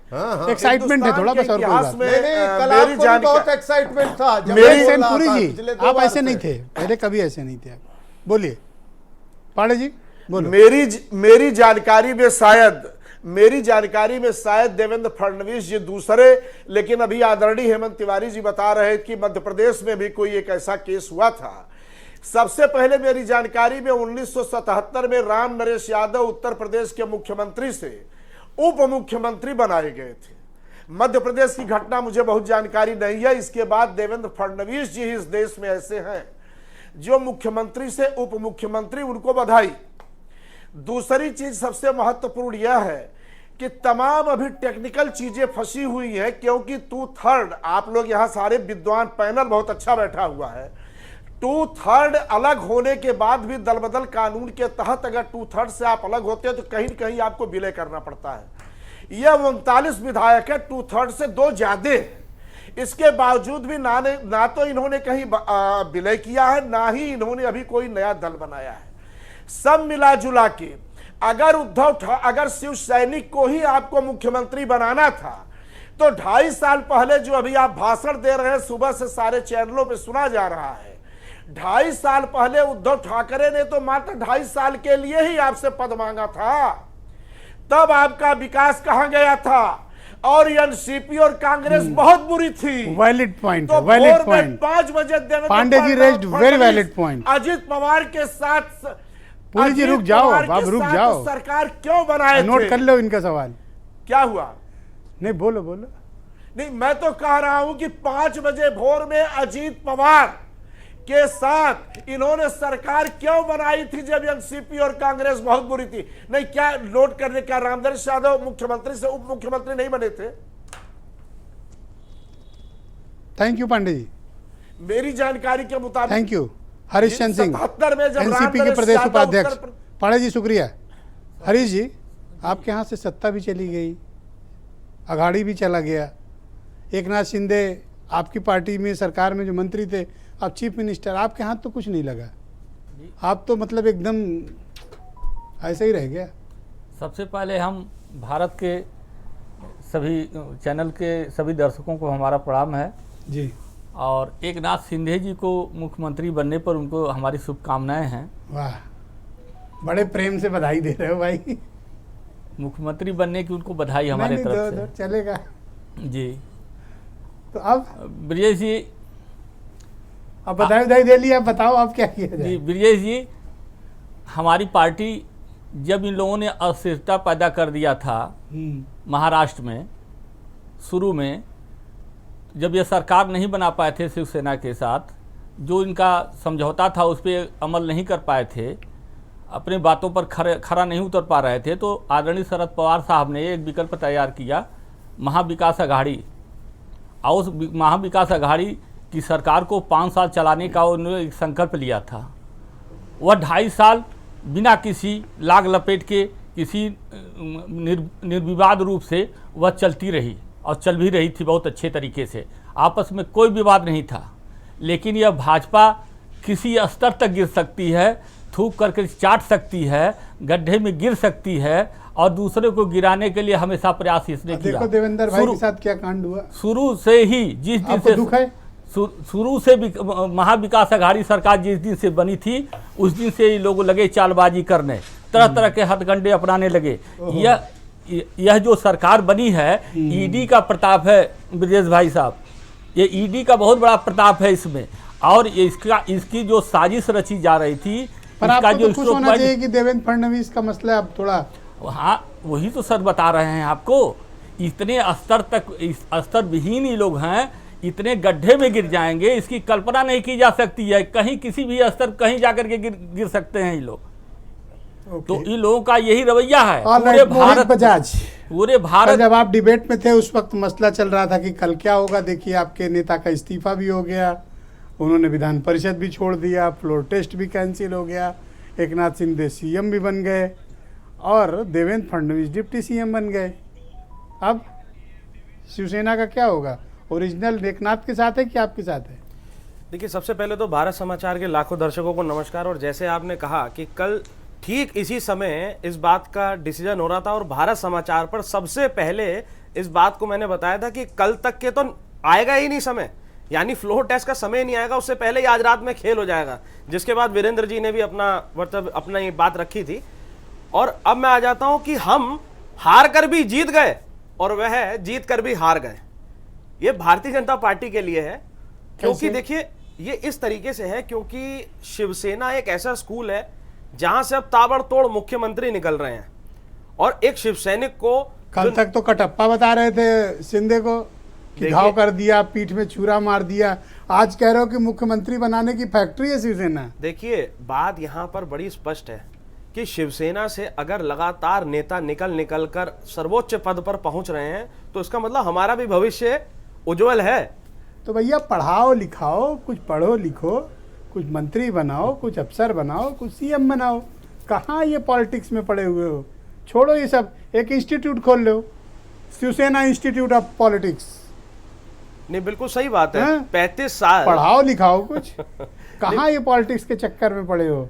एक्साइटमेंट है थोड़ा, बस और कोई बात में नहीं, कल मेरी आपको भी बहुत जानकारी, एक्साइटमेंट था जब मेरी- मैं बोल रहा पुरी था जी, पिछले 2 आप बार ऐसे नहीं से। थे पहले, कभी ऐसे नहीं थे आप। बोलिए पांडे जी, बोलो। मेरी जानकारी में शायद देवेंद्र फडणवीस जी दूसरे, लेकिन अभी आदरणीय हेमंत तिवारी जी बता रहे कि मध्य प्रदेश में भी कोई एक ऐसा केस हुआ था। सबसे पहले मेरी जानकारी में 1977 में राम नरेश यादव उत्तर प्रदेश के मुख्यमंत्री से उप मुख्यमंत्री बनाए गए थे। मध्य प्रदेश की घटना मुझे बहुत जानकारी नहीं है। इसके बाद देवेंद्र फडणवीस जी इस देश में ऐसे हैं जो मुख्यमंत्री से उप मुख्यमंत्री, उनको बधाई। दूसरी चीज सबसे महत्वपूर्ण यह है कि तमाम अभी टेक्निकल चीजें फंसी हुई हैं, क्योंकि 2/3, आप लोग यहां सारे विद्वान, पैनल बहुत अच्छा बैठा हुआ है। 2/3 अलग होने के बाद भी दल बदल कानून के तहत अगर 2/3 से आप अलग होते हैं तो कहीं न कहीं आपको विलय करना पड़ता है। यह 39 विधायक है, 2/3 से 2 ज्यादा है। इसके बावजूद भी ना तो इन्होंने कहीं विलय किया है, ना ही इन्होंने अभी कोई नया दल बनाया है। सब मिला जुला के अगर शिव सैनिक को ही आपको मुख्यमंत्री बनाना था तो 2.5 साल पहले जो अभी आप भाषण दे रहे हैं, सुबह से सारे चैनलों पे सुना जा रहा है, 2.5 साल पहले उद्धव ठाकरे ने तो मात्र 2.5 साल के लिए ही आपसे पद मांगा था। तब आपका विकास कहां गया था? और एनसीपी और कांग्रेस बहुत बुरी थी। वैलिड पॉइंट, तो वैलिड भोर में पॉइंट। 5 बजे Devendra Pandey ji raised very valid point. Ajit Pawar के साथ, पुरी जी रुक जाओ, आप रुक जाओ। सरकार क्यों बनाए नोट थे? कर लो इनका सवाल। क्या हुआ? नहीं, बोलो बोलो। नहीं, मैं तो कह रहा हूं कि 5 बजे भोर में अजीत पवार के साथ इन्होंने सरकार क्यों बनाई थी जब एनसीपी और कांग्रेस बहुत बुरी थी? नहीं, क्या नोट करने का रामनरेश यादव मुख्यमंत्री से उप मुख्यमंत्री नहीं बने थे? थैंक यू पांडे जी, मेरी जानकारी के मुताबिक थैंक यू। हरीश चंद्र सिंह, 77 में जब एनसीपी के रामनरेश प्रदेश यादव उपाध्यक्ष। उत्तर पांडे जी शुक्रिया। हरीश जी, आपके यहाँ से सत्ता भी चली गई, अघाड़ी भी चला गया, एकनाथ शिंदे आपकी पार्टी में सरकार में जो मंत्री थे, आप चीफ मिनिस्टर, आपके हाथ तो कुछ नहीं लगा। आप तो मतलब एकदम ऐसे ही रह गया। सबसे पहले हम भारत के सभी चैनल के सभी दर्शकों को हमारा प्रणाम है। जी। और एक नाथ शिंदे जी को मुख्यमंत्री बनने पर उनको हमारी शुभकामनाएं हैं। वाह, बड़े प्रेम से बधाई दे रहे हो भाई। मुख्यमंत्री बनने की उनको बधाई हमारे नहीं, तरफ दो, से। चलेगा। जी, तो अब ब्रिजेश जी, अब बधाई दे लिया, अब बताओ अब क्या किया जाए। जी ब्रिजेश जी, हमारी पार्टी जब इन लोगों ने अस्थिरता पैदा कर दिया था महाराष्ट्र में, शुरू में जब ये सरकार नहीं बना पाए थे शिवसेना के साथ, जो इनका समझौता था उस पर अमल नहीं कर पाए थे, अपने बातों पर खरा नहीं उतर पा रहे थे, तो आदरणीय शरद पवार साहब ने एक विकल्प तैयार किया, महाविकास अघाड़ी। और उस महाविकास अघाड़ी की सरकार को 5 साल चलाने का उन्होंने एक संकल्प लिया था। वह 2.5 साल बिना किसी लाग लपेट के, किसी निर्विवाद रूप से वह चलती रही और चल भी रही थी बहुत अच्छे तरीके से, आपस में कोई विवाद नहीं था। लेकिन यह भाजपा किसी स्तर तक गिर सकती है, थूक करके चाट सकती है, गड्ढे में गिर सकती है, और दूसरे को गिराने के लिए हमेशा प्रयास इसने किया। देखो देवेंद्र भाई के साथ क्या कांड हुआ। शुरू से ही जिस दिन से दुख है, शुरू से भी महाविकास अघाड़ी सरकार जिस दिन से बनी थी उस दिन से ही लोग लगे चालबाजी करने, तरह तरह के हथकंडे अपनाने लगे। यह जो सरकार बनी है, ईडी का प्रताप है ब्रजेश भाई साहब, ये ईडी का बहुत बड़ा प्रताप है इसमें। और इसकी जो साजिश रची जा रही थी, पर आपको तो खुश होना चाहिए कि देवेंद्र फडणवीस का मसला अब थोड़ा, हाँ वही तो सर बता रहे हैं आपको, इतने स्तर तक स्तर विहीन ही लोग हैं, इतने गड्ढे में गिर जाएंगे, इसकी कल्पना नहीं की जा सकती है। कहीं किसी भी स्तर कहीं जाकर के गिर सकते हैं ये लोग। तो इन लोगों का यही रवैया है पूरे भारत। बजाज, पूरे भारत, जब आप डिबेट में थे उस वक्त मसला चल रहा था कि कल क्या होगा। देखिए आपके नेता का इस्तीफा भी हो गया, उन्होंने विधान परिषद भी छोड़ दिया, फ्लोर टेस्ट भी कैंसिल हो गया, एक नाथ शिंदे सीएम भी बन गए और देवेंद्र फडणवीस डिप्टी सीएम बन गए। अब शिवसेना का क्या होगा? ओरिजिनल एकनाथ के साथ है कि आपके साथ है? देखिए, सबसे पहले तो भारत समाचार के लाखों दर्शकों को नमस्कार। और जैसे आपने कहा कि कल ठीक इसी समय इस बात का डिसीजन हो रहा था और भारत समाचार पर सबसे पहले इस बात को मैंने बताया था कि कल तक के तो आएगा ही नहीं समय, यानी फ्लोर टेस्ट का समय नहीं आएगा, उससे पहले ही आज रात में खेल हो जाएगा। जिसके बाद वीरेंद्र जी ने भी अपना ये बात रखी थी। और अब मैं आ जाता हूं कि हम हार कर भी जीत गए और वह जीत कर भी हार गए। ये भारतीय जनता पार्टी के लिए है, क्योंकि देखिए ये इस तरीके से है क्योंकि शिवसेना एक ऐसा स्कूल है जहां से अब ताबड़तोड़ मुख्यमंत्री निकल रहे हैं। और एक शिवसैनिक को कल तक तो कटप्पा बता रहे थे शिंदे को कि घाव कर दिया, पीठ में छुरा मार दिया, आज कह रहे हो कि मुख्यमंत्री बनाने की फैक्ट्री है शिवसेना। देखिए बात यहां पर बड़ी स्पष्ट है कि शिवसेना से अगर लगातार नेता निकल कर सर्वोच्च पद पर पहुंच रहे हैं तो इसका मतलब हमारा भी भविष्य उज्जवल है। तो भैया पढ़ाओ लिखाओ, कुछ पढ़ो लिखो, कुछ मंत्री बनाओ, कुछ अफसर बनाओ, कुछ सीएम बनाओ। कहाँ ये पॉलिटिक्स में पड़े हुए हो? छोड़ो ये सब, एक इंस्टीट्यूट खोल लो, शिवसेना इंस्टीट्यूट ऑफ पॉलिटिक्स। नहीं, बिल्कुल सही बात है। 35 साल पढ़ाओ लिखाओ कुछ। कहाँ ये पॉलिटिक्स के चक्कर में पड़े हो?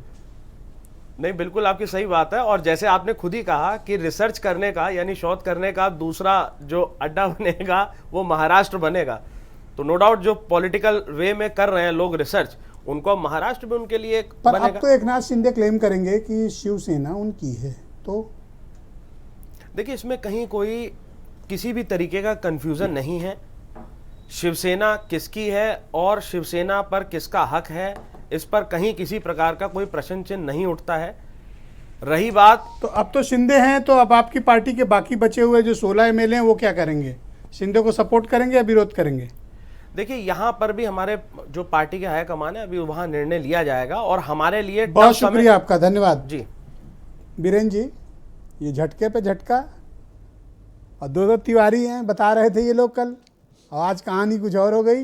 नहीं, बिल्कुल आपकी सही बात है। और जैसे आपने खुद ही कहा कि रिसर्च करने का यानी शोध करने का दूसरा जो अड्डा बनेगा वो महाराष्ट्र बनेगा। तो नो डाउट जो पॉलिटिकल वे में कर रहे हैं लोग रिसर्च, उनको महाराष्ट्र में उनके लिए पर बनेगा। अब तो एकनाथ शिंदे क्लेम करेंगे कि शिवसेना उनकी है। तो देखिए इसमें कहीं कोई किसी भी तरीके का कंफ्यूजन नहीं है। शिवसेना किसकी है और शिवसेना पर किसका हक है, इस पर कहीं किसी प्रकार का कोई प्रश्न चिन्ह नहीं उठता है। रही बात, तो अब तो शिंदे हैं, तो अब आपकी पार्टी के बाकी बचे हुए जो 16 एमएलए हैं वो क्या करेंगे? शिंदे को सपोर्ट करेंगे या विरोध करेंगे? देखिए यहाँ पर भी हमारे जो पार्टी के हाईकमान है अभी वहां निर्णय लिया जाएगा और हमारे लिए बहुत शुक्रिया आपका, धन्यवाद जी। बीरेन जी, ये झटके पे झटका और दो तिवारी हैं, बता रहे थे ये लोग कल, और आज कहानी कुछ और हो गई।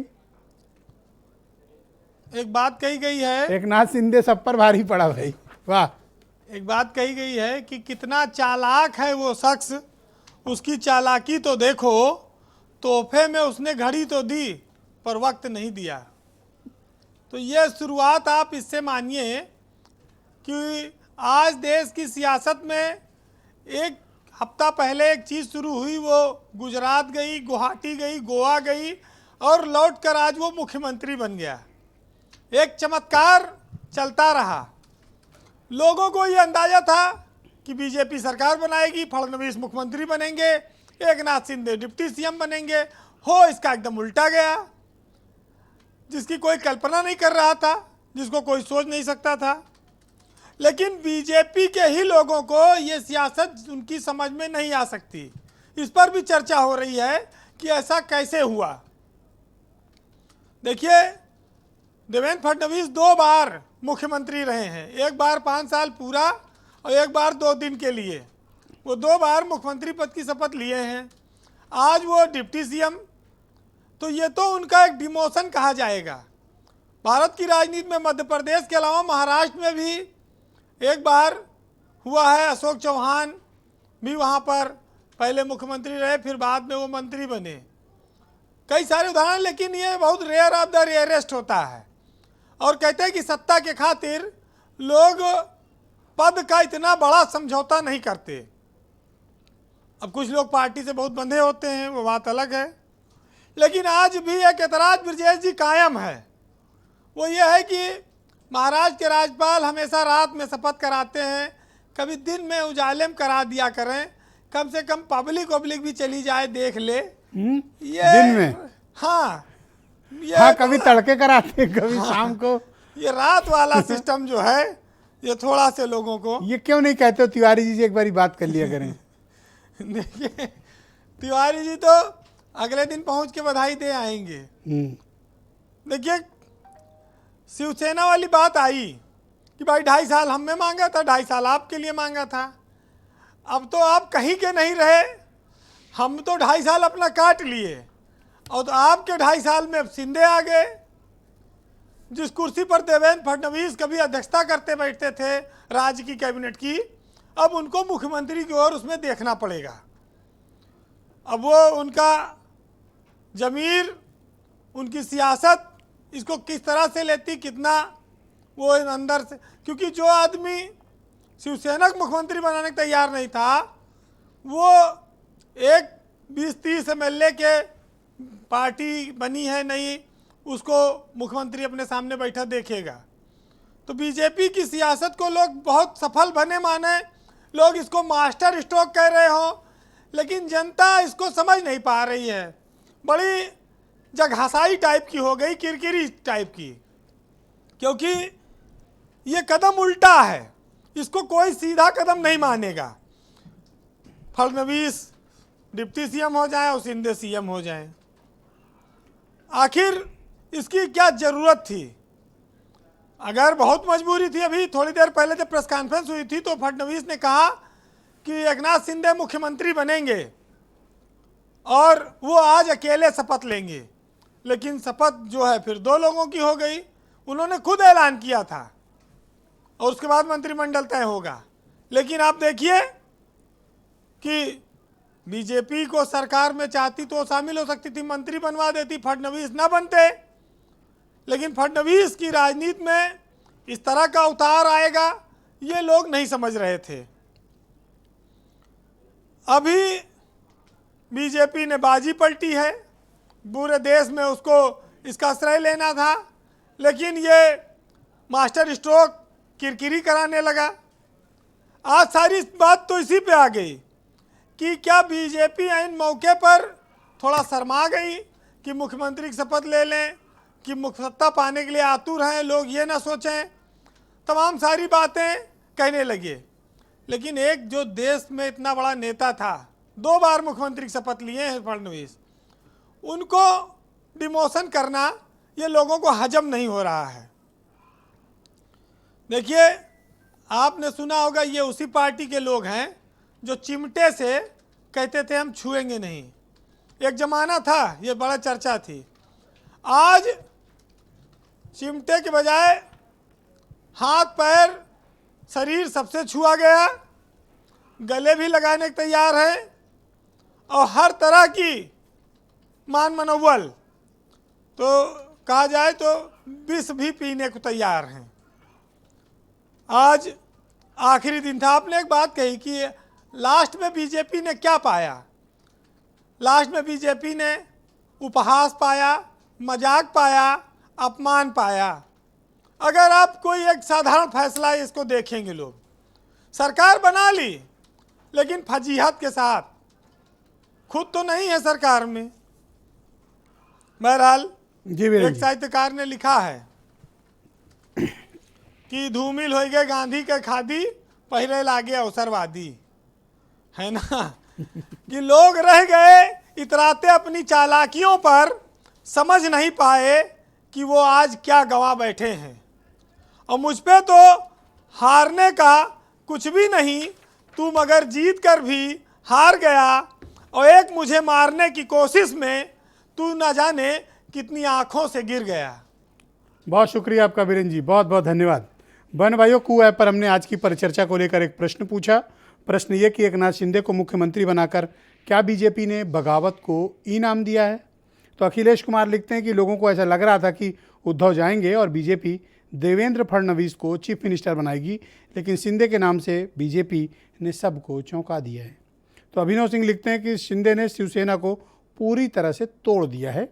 एक बात कही गई है, एकनाथ शिंदे सब पर भारी पड़ा भाई, वाह। एक बात कही गई है कि कितना चालाक है वो शख्स, उसकी चालाकी तो देखो, तोहफे में उसने घड़ी तो दी पर वक्त नहीं दिया। तो ये शुरुआत आप इससे मानिए कि आज देश की सियासत में एक हफ्ता पहले एक चीज़ शुरू हुई, वो गुजरात गई, गुवाहाटी गई, गोवा गई और लौटकर आज वो मुख्यमंत्री बन गया। एक चमत्कार चलता रहा। लोगों को ये अंदाजा था कि बीजेपी सरकार बनाएगी, फडणवीस मुख्यमंत्री बनेंगे, एकनाथ शिंदे डिप्टी सीएम बनेंगे। हो इसका एकदम उल्टा गया, जिसकी कोई कल्पना नहीं कर रहा था, जिसको कोई सोच नहीं सकता था। लेकिन बीजेपी के ही लोगों को ये सियासत उनकी समझ में नहीं आ सकती। इस पर भी चर्चा हो रही है कि ऐसा कैसे हुआ। देखिए, देवेंद्र फडणवीस 2 बार मुख्यमंत्री रहे हैं, एक बार 5 साल पूरा और एक बार 2 दिन के लिए। वो 2 बार मुख्यमंत्री पद की शपथ लिए हैं। आज वो डिप्टी सीएम, तो ये तो उनका एक डिमोशन कहा जाएगा। भारत की राजनीति में मध्य प्रदेश के अलावा महाराष्ट्र में भी एक बार हुआ है। अशोक चौहान भी वहाँ पर पहले मुख्यमंत्री रहे, फिर बाद में वो मंत्री बने। कई सारे उदाहरण, लेकिन ये बहुत रेयर ऑफ द रेयरेस्ट होता है। और कहते हैं कि सत्ता के खातिर लोग पद का इतना बड़ा समझौता नहीं करते। अब कुछ लोग पार्टी से बहुत बंधे होते हैं, वो बात अलग है। लेकिन आज भी एक ऐतराज ब्रजेश जी कायम है। वो ये है कि महाराष्ट्र के राज्यपाल हमेशा रात में शपथ कराते हैं, कभी दिन में उजाले में करा दिया करें, कम से कम पब्लिक भी चली जाए देख ले। ये दिन में, हाँ, ये हाँ, कभी तड़के कराते, कभी शाम को। ये रात वाला सिस्टम जो है, ये थोड़ा से लोगों को। ये क्यों नहीं कहते हो तिवारी जी से एक बारी बात कर लिया करें? देखिए, तिवारी जी तो अगले दिन पहुंच के बधाई दे आएंगे। देखिए, शिवसेना वाली बात आई कि भाई 2.5 साल हमने मांगा था, 2.5 साल आपके लिए मांगा था। अब तो आप कहीं के नहीं रहे, हम तो 2.5 साल अपना काट लिए, और तो आपके 2.5 साल में अब शिंदे आ गए। जिस कुर्सी पर देवेंद्र फडणवीस कभी अध्यक्षता करते बैठते थे राज्य की कैबिनेट की, अब उनको मुख्यमंत्री की ओर उसमें देखना पड़ेगा। अब वो उनका जमीर, उनकी सियासत इसको किस तरह से लेती, कितना वो अंदर से, क्योंकि जो आदमी शिवसेना को मुख्यमंत्री बनाने को तैयार नहीं था, वो एक 20-30 MLA के पार्टी बनी है नहीं, उसको मुख्यमंत्री अपने सामने बैठा देखेगा। तो बीजेपी की सियासत को लोग बहुत सफल बने माने, लोग इसको मास्टर स्ट्रोक कह रहे हो, लेकिन जनता इसको समझ नहीं पा रही है। बड़ी जगहसाई टाइप की हो गई, किरकिरी टाइप की, क्योंकि ये कदम उल्टा है। इसको कोई सीधा कदम नहीं मानेगा। फडणवीस डिप्टी सीएम हो जाए और शिंदे सीएम हो जाए, आखिर इसकी क्या जरूरत थी? अगर बहुत मजबूरी थी, अभी थोड़ी देर पहले जब प्रेस कॉन्फ्रेंस हुई थी तो फडणवीस ने कहा कि एकनाथ शिंदे मुख्यमंत्री बनेंगे और वो आज अकेले शपथ लेंगे। लेकिन शपथ जो है फिर 2 लोगों की हो गई। उन्होंने खुद ऐलान किया था और उसके बाद मंत्रिमंडल तय होगा। लेकिन आप देखिए कि बीजेपी को सरकार में चाहती तो शामिल हो सकती थी, मंत्री बनवा देती, फडणवीस ना बनते। लेकिन फडणवीस की राजनीति में इस तरह का उतार आएगा, ये लोग नहीं समझ रहे थे। अभी बीजेपी ने बाजी पलटी है, पूरे देश में उसको इसका श्रेय लेना था, लेकिन ये मास्टर स्ट्रोक किरकिरी कराने लगा। आज सारी बात तो इसी पे आ गई कि क्या बीजेपी इन मौके पर थोड़ा शर्मा गई कि मुख्यमंत्री की शपथ ले लें, कि मुख्य सत्ता पाने के लिए आतुर हैं लोग, ये ना सोचें। तमाम सारी बातें कहने लगे। लेकिन एक जो देश में इतना बड़ा नेता था, 2 बार मुख्यमंत्री की शपथ लिए हैं फडणवीस, उनको डिमोशन करना ये लोगों को हजम नहीं हो रहा है। देखिए, आपने सुना होगा, ये उसी पार्टी के लोग हैं जो चिमटे से कहते थे हम छुएंगे नहीं। एक जमाना था, ये बड़ा चर्चा थी। आज चिमटे के बजाय हाथ पैर शरीर सबसे छुआ गया, गले भी लगाने को तैयार है और हर तरह की मान मनोबल, तो कहा जाए तो विष भी पीने को तैयार हैं। आज आखिरी दिन था। आपने एक बात कही कि लास्ट में बीजेपी ने क्या पाया। लास्ट में बीजेपी ने उपहास पाया, मजाक पाया, अपमान पाया। अगर आप कोई एक साधारण फैसला इसको देखेंगे, लोग सरकार बना ली लेकिन फजीहत के साथ, खुद तो नहीं है सरकार में। बहरहाल जी वीरेंद्र एक जी। साहित्यकार ने लिखा है कि धूमिल हो गए गांधी के खादी, पहले लागे अवसरवादी, है ना। कि लोग रह गए इतराते अपनी चालाकियों पर, समझ नहीं पाए कि वो आज क्या गवा बैठे हैं। और मुझ पे तो हारने का कुछ भी नहीं, तू मगर जीत कर भी हार गया, और एक मुझे मारने की कोशिश में तू न जाने कितनी आंखों से गिर गया। बहुत शुक्रिया आपका वीरेंद्र जी, बहुत बहुत धन्यवाद। बहन भाइयों, कू ऐप पर हमने आज की परिचर्चा को लेकर एक प्रश्न पूछा। प्रश्न ये कि एकनाथ शिंदे को मुख्यमंत्री बनाकर क्या बीजेपी ने बगावत को इनाम दिया है? तो अखिलेश कुमार लिखते हैं कि लोगों को ऐसा लग रहा था कि उद्धव जाएंगे और बीजेपी देवेंद्र फडणवीस को चीफ मिनिस्टर बनाएगी, लेकिन शिंदे के नाम से बीजेपी ने सबको चौंका दिया है। तो अभिनव सिंह लिखते हैं कि शिंदे ने शिवसेना को पूरी तरह से तोड़ दिया है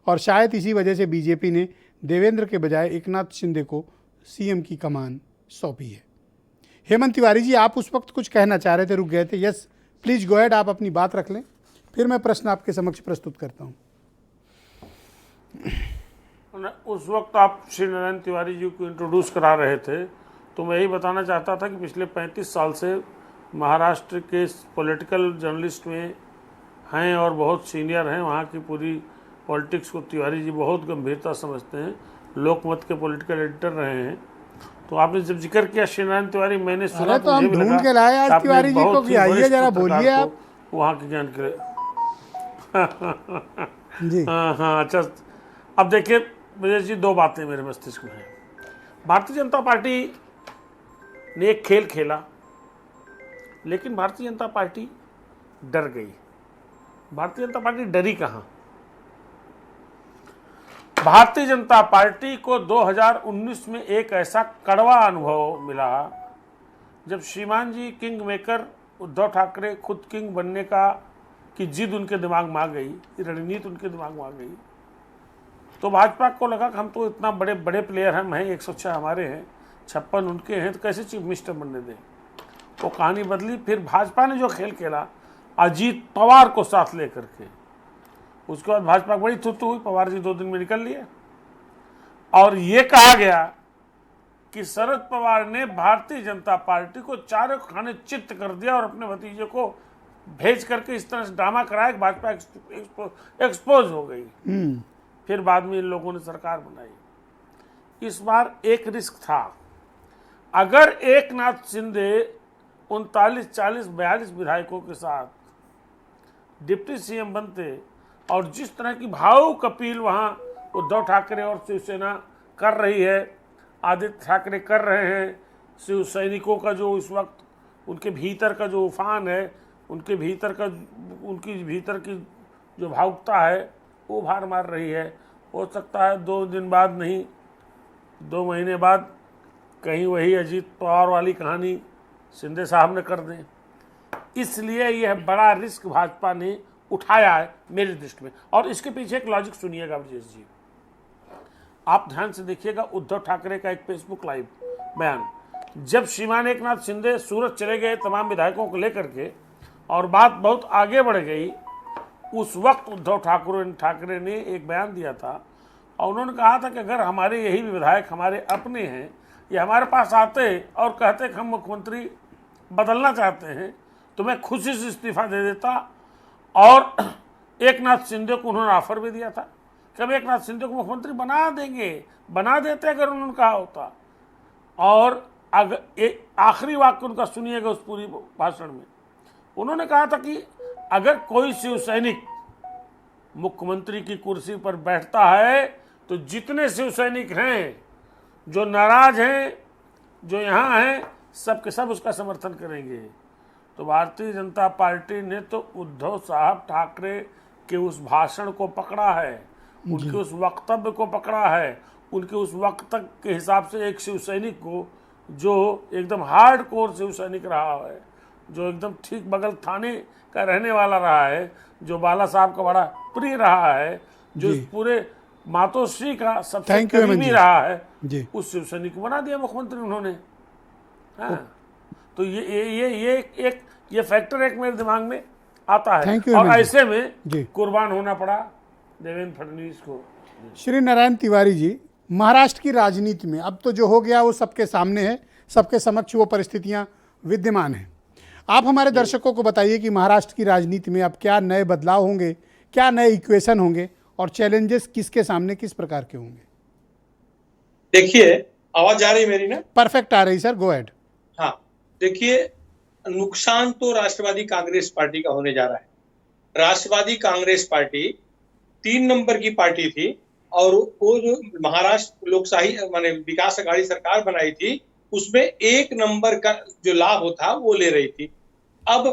और शायद इसी वजह से बीजेपी ने देवेंद्र के बजाय एकनाथ शिंदे को सीएम की कमान सौंपी है। हेमंत तिवारी जी, आप उस वक्त कुछ कहना चाह रहे थे, रुक गए थे। यस प्लीज गो अहेड, आप अपनी बात रख लें, फिर मैं प्रश्न आपके समक्ष प्रस्तुत करता हूं। उस वक्त आप श्री नारायण तिवारी जी को इंट्रोड्यूस करा रहे थे, तो मैं यही बताना चाहता था कि पिछले 35 साल से महाराष्ट्र के पॉलिटिकल जर्नलिस्ट में हैं और बहुत सीनियर हैं। वहाँ की पूरी पॉलिटिक्स को तिवारी जी बहुत गंभीरता समझते हैं, लोकमत के पॉलिटिकल एडिटर रहे हैं। तो आपने जब जिक्र किया श्री नारायण तिवारी, मैंने सुना तो हम ढूंढ के लाए आज तिवारी जी को कि आइए जरा बोलिए आप वहाँ के ज्ञान के जी। हाँ अच्छा। अब देखिए विजय जी, दो बातें मेरे मस्तिष्क में हैं। भारतीय जनता पार्टी ने एक खेल खेला, लेकिन भारतीय जनता पार्टी डर गई। भारतीय जनता पार्टी डरी कहाँ? भारतीय जनता पार्टी को 2019 में एक ऐसा कड़वा अनुभव मिला जब श्रीमान जी किंग मेकर उद्धव ठाकरे खुद किंग बनने की जिद उनके दिमाग में आ गई, रणनीति उनके दिमाग में आ गई। तो भाजपा को लगा कि हम तो इतना बड़े बड़े प्लेयर हैं, हैं 106 हमारे हैं, 56 उनके हैं, तो कैसे चीफ मिनिस्टर बनने दें। वो कहानी बदली। फिर भाजपा ने जो खेल खेला अजीत पवार को साथ लेकर के, उसके बाद भाजपा बड़ी थुतु हुई, पवार जी 2 दिन में निकल लिए और ये कहा गया कि शरद पवार ने भारतीय जनता पार्टी को चारों खाने चित्त कर दिया और अपने भतीजे को भेज करके इस तरह से ड्रामा कराया कि भाजपा एक्सपोज हो गई। फिर बाद में इन लोगों ने सरकार बनाई। इस बार एक रिस्क था, अगर एकनाथ शिंदे 39, 40, 42 विधायकों के साथ डिप्टी सीएम बनते और जिस तरह की भावुक अपील वहाँ उद्धव ठाकरे और शिवसेना कर रही है, आदित्य ठाकरे कर रहे हैं, शिव सैनिकों का जो इस वक्त उनके भीतर का जो उफान है, उनके भीतर की जो भावुकता है वो भार मार रही है। हो सकता है 2 दिन बाद नहीं 2 महीने बाद कहीं वही अजीत पवार वाली कहानी शिंदे साहब ने कर दें। इसलिए यह बड़ा रिस्क भाजपा ने उठाया है मेरी दृष्टि में। और इसके पीछे एक लॉजिक सुनिएगा ब्रजेश जी, आप ध्यान से देखिएगा। उद्धव ठाकरे का एक फेसबुक लाइव बयान, जब श्रीमान एकनाथ शिंदे सूरत चले गए तमाम विधायकों को लेकर के और बात बहुत आगे बढ़ गई, उस वक्त उद्धव ठाकरे ने एक बयान दिया था और उन्होंने कहा था कि अगर हमारे यही विधायक हमारे अपने हैं, ये हमारे पास आते और कहते कि हम मुख्यमंत्री बदलना चाहते हैं, तो मैं खुशी से इस्तीफा दे देता। और एकनाथ शिंदे को उन्होंने ऑफर भी दिया था कि हम एकनाथ शिंदे को मुख्यमंत्री बना देते अगर उन्होंने कहा होता। और अगर आखिरी वाक्य उनका सुनिएगा उस पूरी भाषण में, उन्होंने कहा था कि अगर कोई शिव सैनिक मुख्यमंत्री की कुर्सी पर बैठता है तो जितने शिव सैनिक हैं जो नाराज हैं, जो यहाँ हैं, सब के सब उसका समर्थन करेंगे। तो भारतीय जनता पार्टी ने तो उद्धव साहब ठाकरे के उस भाषण को पकड़ा है, उनके उस वक्तव्य को पकड़ा है, उनके उस वक्तव्य के हिसाब से एक शिव सैनिक को जो एकदम हार्ड कोर शिव सैनिक रहा है, जो एकदम ठीक बगल थाने का रहने वाला रहा है, जो बाला साहब का बड़ा प्रिय रहा है, जो इस पूरे मातोश्री का सबसे Thank you, करीबी हेमंत जी। रहा है जी। उस शिवसैनिक को बना दिया मुख्यमंत्री उन्होंने। हाँ, तो ये फैक्टर एक मेरे दिमाग में आता है। Thank you, और हेमंत जी। ऐसे में जी। कुर्बान होना पड़ा देवेंद्र फडणवीस को। श्री नारायण तिवारी जी, महाराष्ट्र की राजनीति में अब तो जो हो गया वो सबके सामने है, सबके समक्ष वो परिस्थितियां विद्यमान हैं। आप हमारे दर्शकों को बताइए कि महाराष्ट्र की राजनीति में अब क्या नए बदलाव होंगे, क्या नए इक्वेशन होंगे और चैलेंजेस किसके सामने किस प्रकार के होंगे? देखिए, आवाज जा रही मेरी ना? परफेक्ट आ रही सर, गो अहेड। हाँ, देखिए, नुकसान तो राष्ट्रवादी कांग्रेस पार्टी का होने जा रहा है। राष्ट्रवादी कांग्रेस पार्टी 3 नंबर की पार्टी थी और वो जो महाराष्ट्र लोकशाही माने विकास अघाड़ी सरकार बनाई थी उसमें 1 नंबर का जो लाभ था वो ले रही थी। अब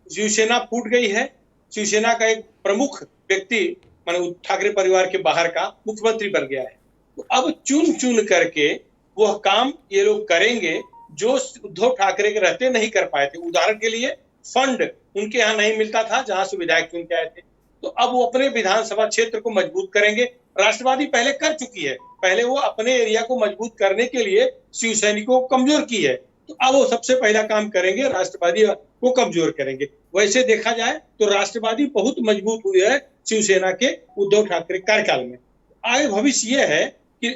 शिवसेना फूट गई है। शिवसेना का एक प्रमुख व्यक्ति माने ठाकरे परिवार के बाहर का मुख्यमंत्री बन गया है। तो अब चुन चुन करके वह काम ये लोग करेंगे जो उद्धव ठाकरे के रहते नहीं कर पाए थे। उदाहरण के लिए फंड उनके यहाँ नहीं मिलता था जहां से विधायक चुन के आए थे, तो अब वो अपने विधानसभा क्षेत्र को मजबूत करेंगे। राष्ट्रवादी पहले कर चुकी है, पहले वो अपने एरिया को मजबूत करने के लिए शिवसैनिकों को कमजोर की है, तो अब वो सबसे पहला काम करेंगे, राष्ट्रवादी को कमजोर करेंगे। वैसे देखा जाए तो राष्ट्रवादी बहुत मजबूत हुई है शिवसेना के उद्धव ठाकरे कार्यकाल में। आगे भविष्य ये है कि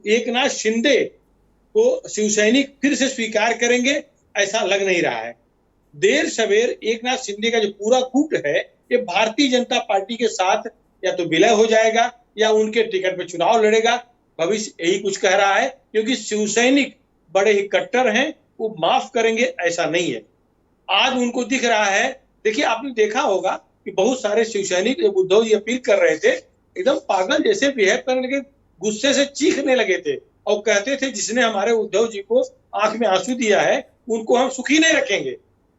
एकनाथ शिंदे को शिवसैनिक फिर से स्वीकार करेंगे, ऐसा लग नहीं रहा है। देर सवेर एकनाथ शिंदे का जो पूरा गुट है ये भारतीय जनता पार्टी के साथ या तो विलय हो जाएगा या उनके टिकट पे चुनाव लड़ेगा। भविष्य यही कुछ कह रहा है, क्योंकि शिवसैनिक बड़े ही कट्टर हैं, वो माफ करेंगे ऐसा नहीं है। आज उनको दिख रहा है, देखिए आपने देखा होगा कि बहुत सारे शिवसैनिक उद्धव जी अपील कर रहे थे, एकदम पागल जैसे बिहेव करने के, गुस्से से चीखने लगे थे और कहते थे जिसने हमारे उद्धव जी को आंख में आंसू दिया है उनको हम सुखी नहीं रखेंगे।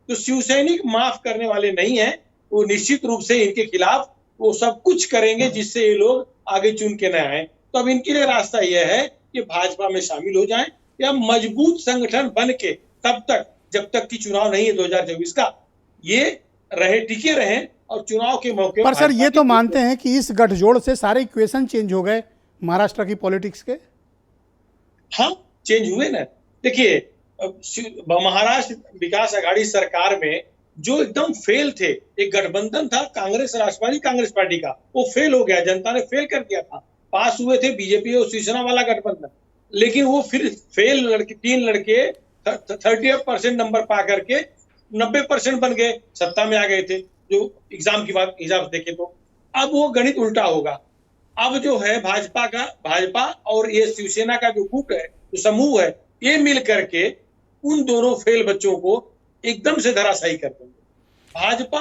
तो शिवसैनिक माफ करने वाले नहीं है, वो निश्चित रूप से इनके खिलाफ वो सब कुछ करेंगे जिससे ये लोग आगे चुन के न आए। तो अब इनके लिए रास्ता यह है कि भाजपा में शामिल हो जाएं या मजबूत संगठन बन के तब तक जब तक कि चुनाव नहीं है 2024 का, ये रहे टिके रहें और चुनाव के मौके पर सर ये तो मानते हैं कि इस गठजोड़ से सारे इक्वेशन चेंज हो गए महाराष्ट्र की पॉलिटिक्स के। हाँ, चेंज हुए ना। देखिए, महाराष्ट्र विकास अघाड़ी सरकार में जो एकदम फेल थे, एक गठबंधन था कांग्रेस राष्ट्रवादी कांग्रेस पार्टी का, वो फेल हो गया, जनता ने फेल कर दिया था। पास हुए थे बीजेपी और शिवसेना वाला गठबंधन, लेकिन वो फिर फेल लड़के 3 लड़के 38% नंबर पा करके 90% बन गए, सत्ता में आ गए थे। जो एग्जाम की बात हिसाब से देखे तो अब वो गणित उल्टा होगा। अब जो है भाजपा और ये शिवसेना का जो गुट है, जो समूह है, ये मिल करके उन दोनों फेल बच्चों को एकदम से धराशायी कर देंगे। भाजपा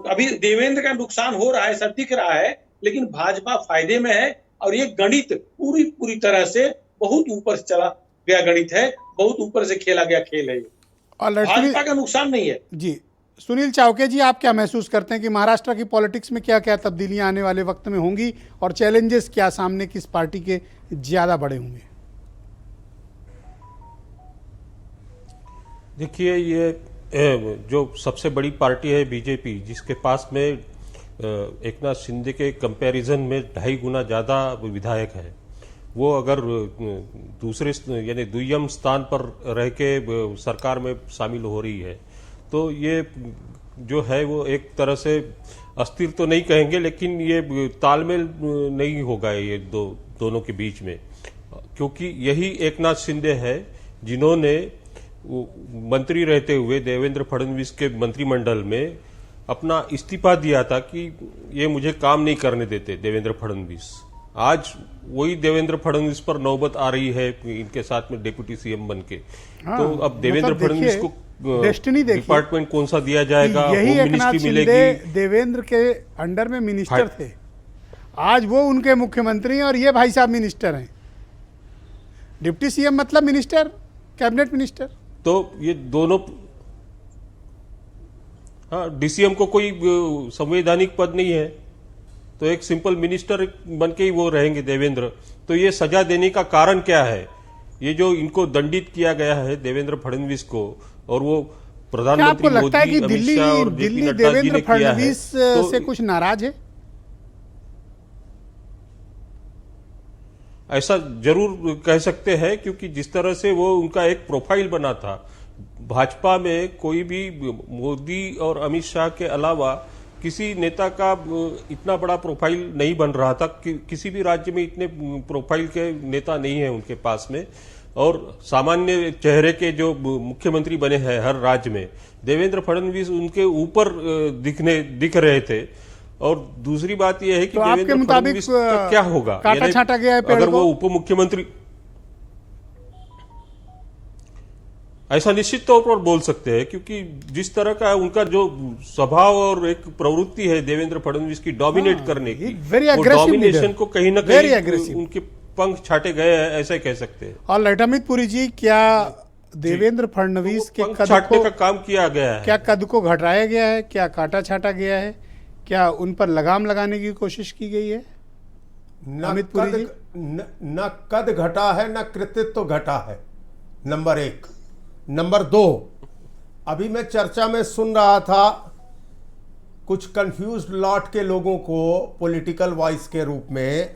अभी देवेंद्र का नुकसान हो रहा है, सब दिख रहा है, लेकिन भाजपा फायदे में है और ये गणित पूरी तरह से बहुत ऊपर से चला गया गणित है, बहुत ऊपर से खेला गया खेल है। भाजपा का नुकसान नहीं है। जी सुनील चावके जी, आप क्या महसूस करते हैं कि महाराष्ट्र की पॉलिटिक्स में क्या क्या तब्दीलियां आने वाले वक्त में होंगी और चैलेंजेस क्या सामने किस पार्टी के ज्यादा बड़े होंगे? देखिए, ये जो सबसे बड़ी पार्टी है बीजेपी, जिसके पास में एकनाथ शिंदे के कंपैरिजन में 2.5 गुना ज़्यादा विधायक है, वो अगर दूसरे यानी द्वितीय स्थान पर रह के सरकार में शामिल हो रही है, तो ये जो है वो एक तरह से अस्थिर तो नहीं कहेंगे, लेकिन ये तालमेल नहीं होगा ये दोनों के बीच में, क्योंकि यही एकनाथ शिंदे है जिन्होंने मंत्री रहते हुए देवेंद्र फडणवीस के मंत्रिमंडल में अपना इस्तीफा दिया था कि ये मुझे काम नहीं करने देते देवेंद्र फडणवीस। आज वही देवेंद्र फडणवीस पर नौबत आ रही है इनके साथ में डिप्टी सीएम बनके। तो अब देवेंद्र फडणवीस को डेस्टिनी देखिए, डिपार्टमेंट कौन सा दिया जाएगा, यही होम मिनिस्ट्री मिलेगी। देवेंद्र के अंडर में मिनिस्टर थे, आज वो उनके मुख्यमंत्री हैं और ये भाई साहब मिनिस्टर हैं। डिप्टी सीएम मतलब मिनिस्टर, कैबिनेट मिनिस्टर। तो ये दोनों, हाँ, डीसीएम को कोई संवैधानिक पद नहीं है, तो एक सिंपल मिनिस्टर बन के ही वो रहेंगे देवेंद्र। तो ये सजा देने का कारण क्या है? ये जो इनको दंडित किया गया है देवेंद्र फडणवीस को, और वो प्रधानमंत्री मोदी, लगता है कि दिल्ली देवेंद्र फडणवीस से कुछ नाराज है? ऐसा जरूर कह सकते हैं, क्योंकि जिस तरह से वो उनका एक प्रोफाइल बना था, भाजपा में कोई भी मोदी और अमित शाह के अलावा किसी नेता का इतना बड़ा प्रोफाइल नहीं बन रहा था। किसी भी राज्य में इतने प्रोफाइल के नेता नहीं है उनके पास में, और सामान्य चेहरे के जो मुख्यमंत्री बने हैं हर राज्य में, देवेंद्र फडणवीस उनके ऊपर दिख रहे थे। और दूसरी बात यह है कि तो आपके मुताबिक फडणवीस का क्या होगा, काटा छाटा गया है पेड़ अगर को? वो उप मुख्यमंत्री, ऐसा निश्चित तौर पर बोल सकते हैं, क्योंकि जिस तरह का उनका जो स्वभाव और एक प्रवृत्ति है देवेंद्र फडणवीस की डोमिनेट करने की, वो डोमिनेशन को कहीं ना कहीं उनके पंख छाटे गए हैं, ऐसा कह सकते हैं। और लाइट अमित पुरी जी, क्या देवेंद्र फडणवीस के पंख छाटने का काम किया गया है? क्या कद को घटाया गया है, क्या काटा छाटा गया है, क्या उन पर लगाम लगाने की कोशिश की गई है? अमित पुरी जी, न कद घटा है, न कृतित्व घटा है, नंबर एक। नंबर दो, अभी मैं चर्चा में सुन रहा था कुछ कंफ्यूज्ड लॉट के लोगों को पॉलिटिकल वॉइस के रूप में,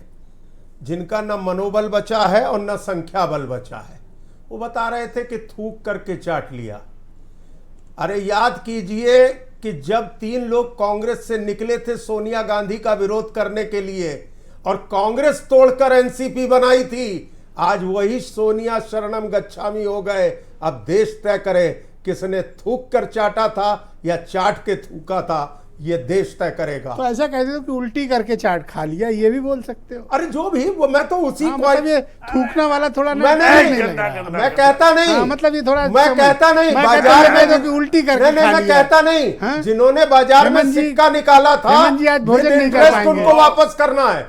जिनका न मनोबल बचा है और न संख्या बल बचा है। वो बता रहे थे कि थूक करके चाट लिया। अरे याद कीजिए कि जब 3 लोग कांग्रेस से निकले थे सोनिया गांधी का विरोध करने के लिए, और कांग्रेस तोड़कर एनसीपी बनाई थी, आज वही सोनिया शरणम गच्छामी हो गए। अब देश तय करे किसने थूक कर चाटा था या चाट के थूका था, ये देश तय करेगा। तो ऐसा कहते हो कि उल्टी करके चाट खा लिया, ये भी बोल सकते हो। अरे जो भी, वो मैं तो उसी को, मतलब ये थूकना वाला थोड़ा मैं कहता नहीं, मतलब ये थोड़ा, मैं कहता नहीं बाजार में कि उल्टी करके खा लिया। मैं कहता नहीं, जिन्होंने बाजार में सिक्का निकाला था, आज भोजन नहीं कर पाएंगे, उनको वापस करना है।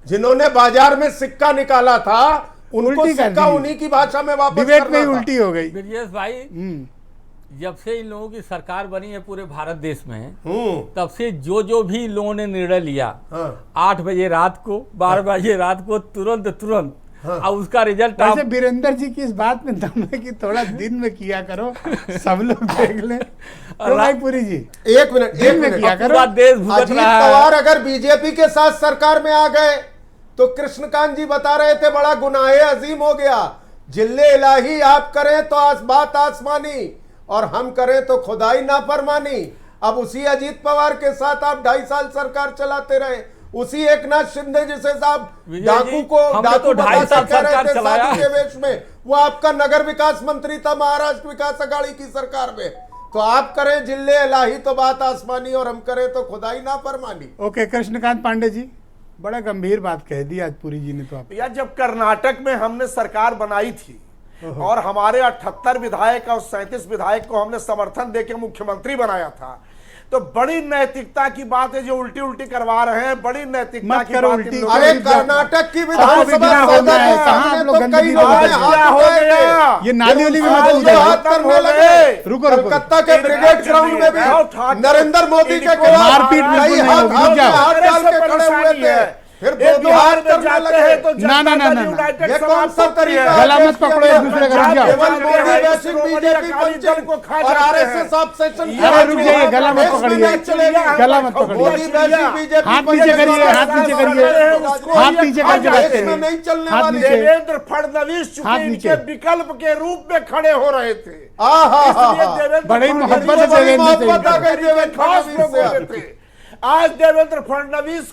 जिन्होंने बाजार में सिक्का निकाला था, उनको सिक्का उन्हीं की भाषा में वापस करना था। डिबेट में उल्टी हो गई। ब्रजेश भाई, जब से इन लोगों की सरकार बनी है पूरे भारत देश में, तब से जो भी इन लोगों ने निर्णय लिया, 8 बजे रात को, 12 बजे रात को, तुरंत और उसका रिजल्ट वैसे वीरेंद्र जी की इस बात में दम है कि थोड़ा दिन में किया करो, सब लोग देख लें। पुरी जी, एक मिनट किया करो। अजीत पवार अगर बीजेपी के साथ सरकार में आ गए तो कृष्णकांत जी बता रहे थे बड़ा गुनाहे अजीम हो गया। जिल्ले इलाही आप करें तो बात आसमानी, और हम करें तो खुदाई नाफरमानी। अब उसी अजीत पवार के साथ आप 2.5 साल सरकार चलाते रहे, उसी एकनाथ शिंदे जिसे साहब डाकू को डाकू 2.5 साल सरकार चलाया के वेश में, वो आपका नगर विकास मंत्री था महाराष्ट्र विकास अघाड़ी की सरकार में। तो आप करें जिले इलाही तो बात आसमानी, और हम करें तो खुदाई नाफरमानी। ओके, कृष्णकांत पांडे जी, बड़ा गंभीर बात कह दी आज पुरी जी ने। तो आप यार, जब कर्नाटक में हमने सरकार बनाई थी और हमारे 78 विधायक और 37 विधायक को हमने समर्थन देकर मुख्यमंत्री बनाया था, तो बड़ी नैतिकता की बात है। जो उल्टी उल्टी करवा रहे हैं, बड़ी नैतिकता की बात। अरे कर्नाटक की विधानसभा ये नाली वाली रुको, कलकत्ता के ब्रिगेड ग्राउंड में भी नरेंद्र मोदी के मारपीट हाथ डाल के खड़े हुए थे। फिर बिहार में जाते हैं तो ना ये कौन सा तरीका है? गला मत पकड़ो एक दूसरे का, रुक जाओ। बीजेपी पंचन और आरएसएस ऑब्सेशन, रुक जाइए, गला मत पकड़िए, गला मत पकड़िए। हाथ नीचे करिए, हाथ नीचे करिए, हाथ नीचे करके नहीं चलने वाली। देवेंद्र फडणवीस इनके विकल्प के रूप में खड़े हो रहे थे। बड़ी मोहब्बत से आज देवेंद्र फडणवीस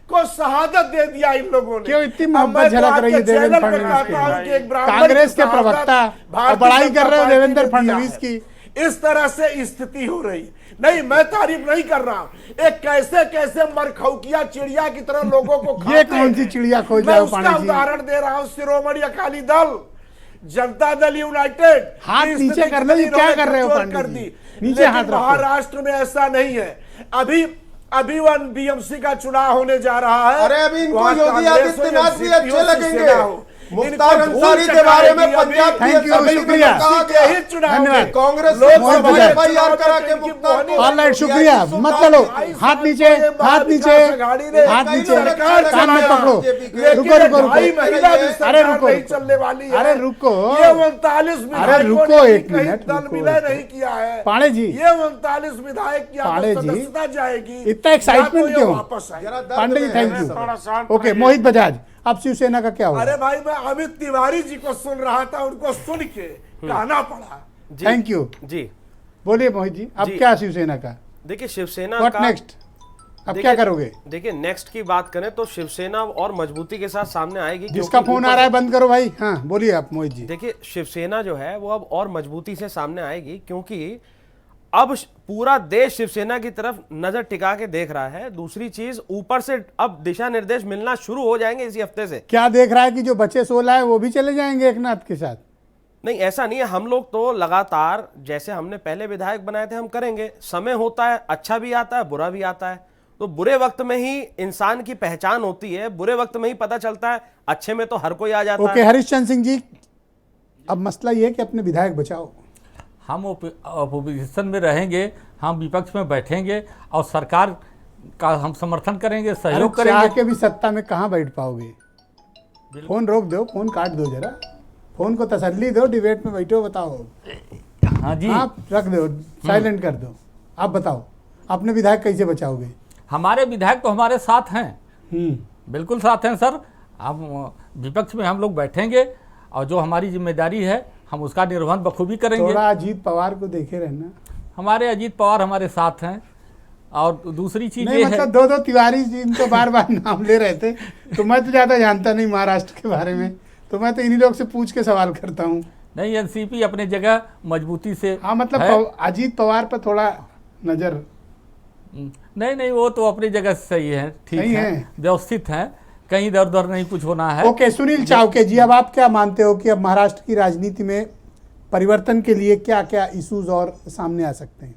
को शहादत दे दिया इन लोगों ने। क्यों इतनी मोहब्बत झलक रही है देवेंद्र फडणवीस की? कांग्रेस के प्रवक्ता बड़ाई कर रहे हो देवेंद्र फडणवीस की। इस तरह से स्थिति हो रही। नहीं, मैं तारीफ नहीं कर रहा, एक कैसे कैसे मरखौकिया चिड़िया की तरह लोगों को ये कौन सी चिड़िया खोज रहे हो? उसका उदाहरण दे रहा हूं, शिरोमणि अकाली दल, जनता दल यूनाइटेड। हाथ नीचे कर लो, क्या कर रहे हो पंडित जी? नीचे हाथ रखो। महाराष्ट्र में ऐसा नहीं है। अभी वन बीएमसी का चुनाव होने जा रहा है। अरे अभी इनको योगी आदित्यनाथ भी अच्छे लगेंगे। मुख्तार अंसारी के बारे में पंजाब की असेंबली में कहा गया है धन्यवाद। कांग्रेस एफआईआर करा के मुख्तार को ऑलराइट, शुक्रिया। मत चलो, हाथ नीचे, हाथ नीचे, हाथ नीचे, कान में पकड़ो। रुको रुको रुको, अरे रुको, चलने वाली है। अरे रुको, ये 39 अरे रुको एक मिनट, दल विलय नहीं किया है पांडे जी। ये 39 विधायक की पांडे जी सदस्यता जाएगी। इतना एक्साइटमेंट क्यों? वापस आएगा। Pandey ji thank you. Okay, मोहित बजाज, अब शिवसेना का क्या होगा? अरे भाई, मैं अमित तिवारी जी को सुन रहा था, उनको सुन के कहना पड़ा। जी, थैंक यू। जी बोलिए मोहित जी, अब जी। क्या शिवसेना का? देखिए शिवसेना व्हाट का नेक्स्ट? अब क्या करोगे? देखिए नेक्स्ट की बात करें तो शिवसेना और मजबूती के साथ सामने आएगी। जिसका क्योंकि फोन आ रहा है बंद करो भाई। हाँ बोलिए आप मोहित जी। देखिए शिवसेना जो है वो अब और मजबूती से सामने आएगी, क्योंकि अब पूरा देश शिवसेना की तरफ नजर टिका के देख रहा है। दूसरी चीज, ऊपर से अब दिशा निर्देश मिलना शुरू हो जाएंगे इसी हफ्ते से। क्या देख रहा है कि जो बचे 16 है वो भी चले जाएंगे एकनाथ के साथ? नहीं, ऐसा नहीं है। हम लोग तो लगातार, जैसे हमने पहले विधायक बनाए थे, हम करेंगे। समय होता है, अच्छा भी आता है, बुरा भी आता है। तो बुरे वक्त में ही इंसान की पहचान होती है, बुरे वक्त में ही पता चलता है। अच्छे में तो हर कोई आ जाता है। ओके, हरीशचंद्र सिंह जी, अब मसला ये है कि अपने विधायक बचाओ। हम अपोजिशन में रहेंगे, हम विपक्ष में बैठेंगे और सरकार का हम समर्थन करेंगे, सहयोग चाह करेंगे। के भी सत्ता में कहाँ बैठ पाओगे? फोन रोक दो, फोन काट दो, जरा फोन को तसल्ली दो, डिबेट में बैठो, बताओ। हाँ जी, आप रख दो, साइलेंट कर दो। आप बताओ अपने विधायक कैसे बचाओगे? हमारे विधायक तो हमारे साथ हैं, बिल्कुल साथ हैं सर। हम विपक्ष में हम लोग बैठेंगे और जो हमारी जिम्मेदारी है हम उसका निर्वहन बखूबी करेंगे। थोड़ा अजीत पवार को देखे रहना। हमारे अजीत पवार हमारे साथ हैं। और दूसरी चीज नहीं ये मतलब है, दो तिवारी जी इनको बार बार नाम ले रहे थे, तो मैं तो ज़्यादा जानता नहीं महाराष्ट्र के बारे में, तो मैं तो इन्हीं लोग से पूछ के सवाल करता हूँ। नहीं, एनसीपी अपने जगह मजबूती से हाँ मतलब अजीत पवार पर थोड़ा नज़र। नहीं, वो तो अपनी जगह सही है, ठीक है, व्यवस्थित है, कहीं इधर उधर नहीं कुछ होना है। ओके, सुनील चावके जी, अब आप क्या मानते हो कि अब महाराष्ट्र की राजनीति में परिवर्तन के लिए क्या क्या इश्यूज और सामने आ सकते हैं?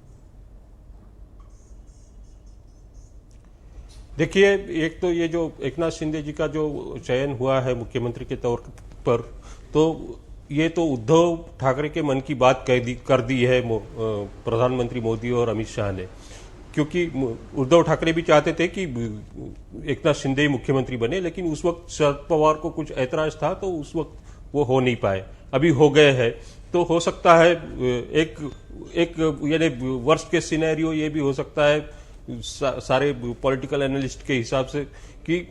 देखिए, एक तो ये जो एकनाथ शिंदे जी का जो चयन हुआ है मुख्यमंत्री के तौर पर, तो ये तो उद्धव ठाकरे के मन की बात कर दी है प्रधानमंत्री मोदी और अमित शाह ने, क्योंकि उद्धव ठाकरे भी चाहते थे कि एकनाथ शिंदे ही मुख्यमंत्री बने, लेकिन उस वक्त शरद पवार को कुछ ऐतराज था, तो उस वक्त वो हो नहीं पाए। अभी हो गए हैं, तो हो सकता है एक यानी वर्स्ट केस सिनेरियो ये भी हो सकता है सारे पॉलिटिकल एनालिस्ट के हिसाब से कि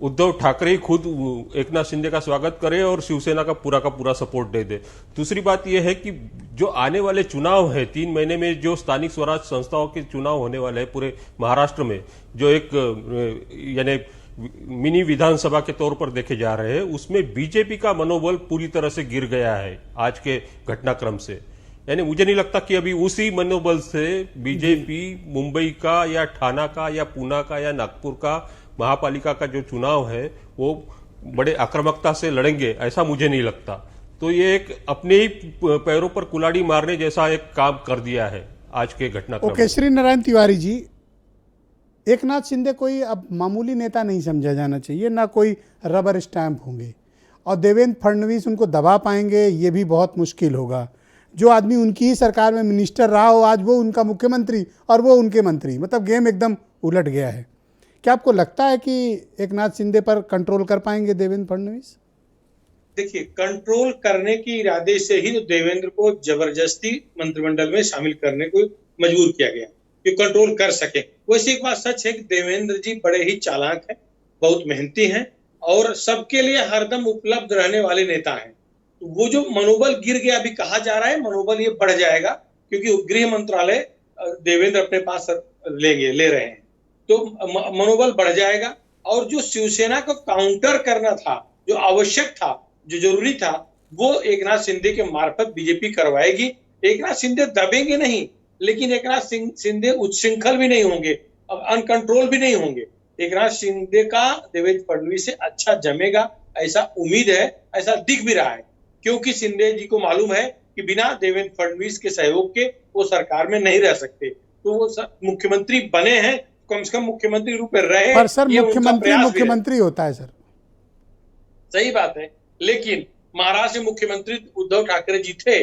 उद्धव ठाकरे ही खुद एकनाथ शिंदे का स्वागत करे और शिवसेना का पूरा सपोर्ट दे दे। दूसरी बात यह है कि जो आने वाले चुनाव है, 3 महीने में जो स्थानिक स्वराज संस्थाओं के चुनाव होने वाले हैं पूरे महाराष्ट्र में, जो एक यानी मिनी विधानसभा के तौर पर देखे जा रहे हैं, उसमें बीजेपी का मनोबल पूरी तरह से गिर गया है आज के घटनाक्रम से। यानी मुझे नहीं लगता कि अभी उसी मनोबल से बीजेपी मुंबई का या ठाणा का या पूना का या नागपुर का महापालिका का जो चुनाव है वो बड़े आक्रामकता से लड़ेंगे, ऐसा मुझे नहीं लगता। तो ये एक अपने ही पैरों पर कुल्हाड़ी मारने जैसा एक काम कर दिया है आज के घटनाक्रम। ओके, श्री नारायण तिवारी जी, एकनाथ शिंदे कोई अब मामूली नेता नहीं समझा जाना चाहिए, ना कोई रबर स्टैंप होंगे, और देवेंद्र फडणवीस उनको दबा पाएंगे ये भी बहुत मुश्किल होगा। जो आदमी उनकी ही सरकार में मिनिस्टर रहा हो, आज वो उनका मुख्यमंत्री और वो उनके मंत्री, मतलब गेम एकदम उलट गया है। क्या आपको लगता है कि एकनाथ शिंदे पर कंट्रोल कर पाएंगे देवेंद्र फडणवीस? देखिए, कंट्रोल करने के इरादे से ही तो देवेंद्र को जबरदस्ती मंत्रिमंडल में शामिल करने को मजबूर किया गया कि कंट्रोल कर सके। वैसे एक बात सच है कि देवेंद्र जी बड़े ही चालाक हैं, बहुत मेहनती हैं और सबके लिए हरदम उपलब्ध रहने वाले नेता हैं। तो वो जो मनोबल गिर गया, अभी कहा जा रहा है मनोबल ये बढ़ जाएगा, क्योंकि गृह मंत्रालय देवेंद्र अपने पास ले रहे हैं, तो मनोबल बढ़ जाएगा। और जो शिवसेना को काउंटर करना था, जो आवश्यक था, जो जरूरी था, वो एकनाथ शिंदे के मार्फत बीजेपी करवाएगी। एकनाथ शिंदे दबेंगे नहीं, लेकिन एकनाथ शिंदे उच्छृंखल भी नहीं होंगे, अब अनकंट्रोल भी नहीं होंगे। एकनाथ शिंदे का देवेंद्र फडणवीस से अच्छा जमेगा, ऐसा उम्मीद है, ऐसा दिख भी रहा है, क्योंकि शिंदे जी को मालूम है कि बिना देवेंद्र फडणवीस के सहयोग के वो सरकार में नहीं रह सकते। तो वो मुख्यमंत्री बने हैं, कम से कम मुख्यमंत्री रूप में रहे। पर सर मुख्यमंत्री होता है सर। सही बात है, लेकिन महाराष्ट्र में मुख्यमंत्री उद्धव ठाकरे जी थे।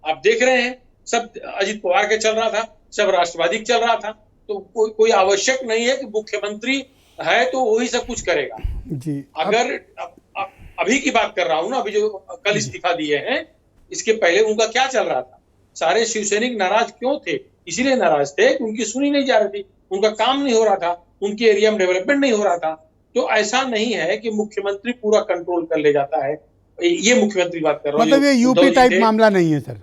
आप देख रहे हैं, सब अजित पवार के चल रहा था, सब राष्ट्रवादी चल रहा था, तो कोई आवश्यक नहीं है कि मुख्यमंत्री है तो वही सब कुछ करेगा जी। अगर अभी की बात कर रहा हूं ना, अभी जो कल इस्तीफा दिए हैं, इसके पहले उनका क्या चल रहा था? सारे शिवसैनिक नाराज क्यों थे? इसीलिए नाराज थे कि उनकी सुनी नहीं जा रही थी, उनका काम नहीं हो रहा था, उनके एरिया में डेवलपमेंट नहीं हो रहा था। तो ऐसा नहीं है कि मुख्यमंत्री पूरा कंट्रोल कर ले जाता है। ये मुख्यमंत्री बात कर रहा हूँ। मतलब ये यूपी टाइप मामला नहीं है सर?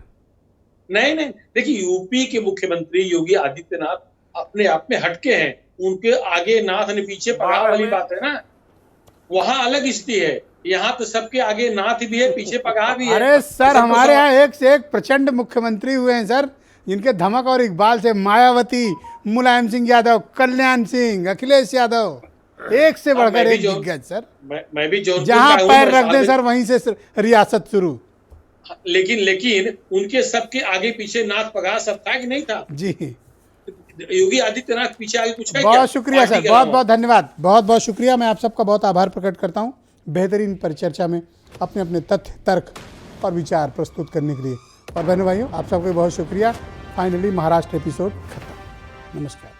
नहीं नहीं, देखिए यूपी के मुख्यमंत्री योगी आदित्यनाथ अपने आप में हटके हैं, उनके आगे नाथ ने पीछे पगार वाली बात है ना, वहां अलग स्थिति है। यहाँ तो सबके आगे नाथ भी है, पीछे पगार भी है। अरे सर हमारे यहाँ एक से एक प्रचंड मुख्यमंत्री हुए हैं सर, जिनके धमक और इकबाल से मायावती, मुलायम सिंह यादव, कल्याण सिंह, अखिलेश यादव, एक से बढ़कर एक दिग्गज सर। मैं भी जौनपुर जहां पैर रख दें सर वहीं से रियासत शुरू। लेकिन उनके सबके आगे पीछे नाथ पगार सब था कि नहीं था? जी योगी आदित्यनाथ पीछे आगे कुछ है? बहुत शुक्रिया सर, बहुत बहुत धन्यवाद, बहुत बहुत शुक्रिया। मैं आप सबका बहुत आभार प्रकट करता हूँ बेहतरीन परिचर्चा में अपने अपने तथ्य, तर्क और विचार प्रस्तुत करने के लिए। और बहनों भाइयों, आप सबको बहुत शुक्रिया। फाइनली महाराष्ट्र एपिसोड खत्म। नमस्कार।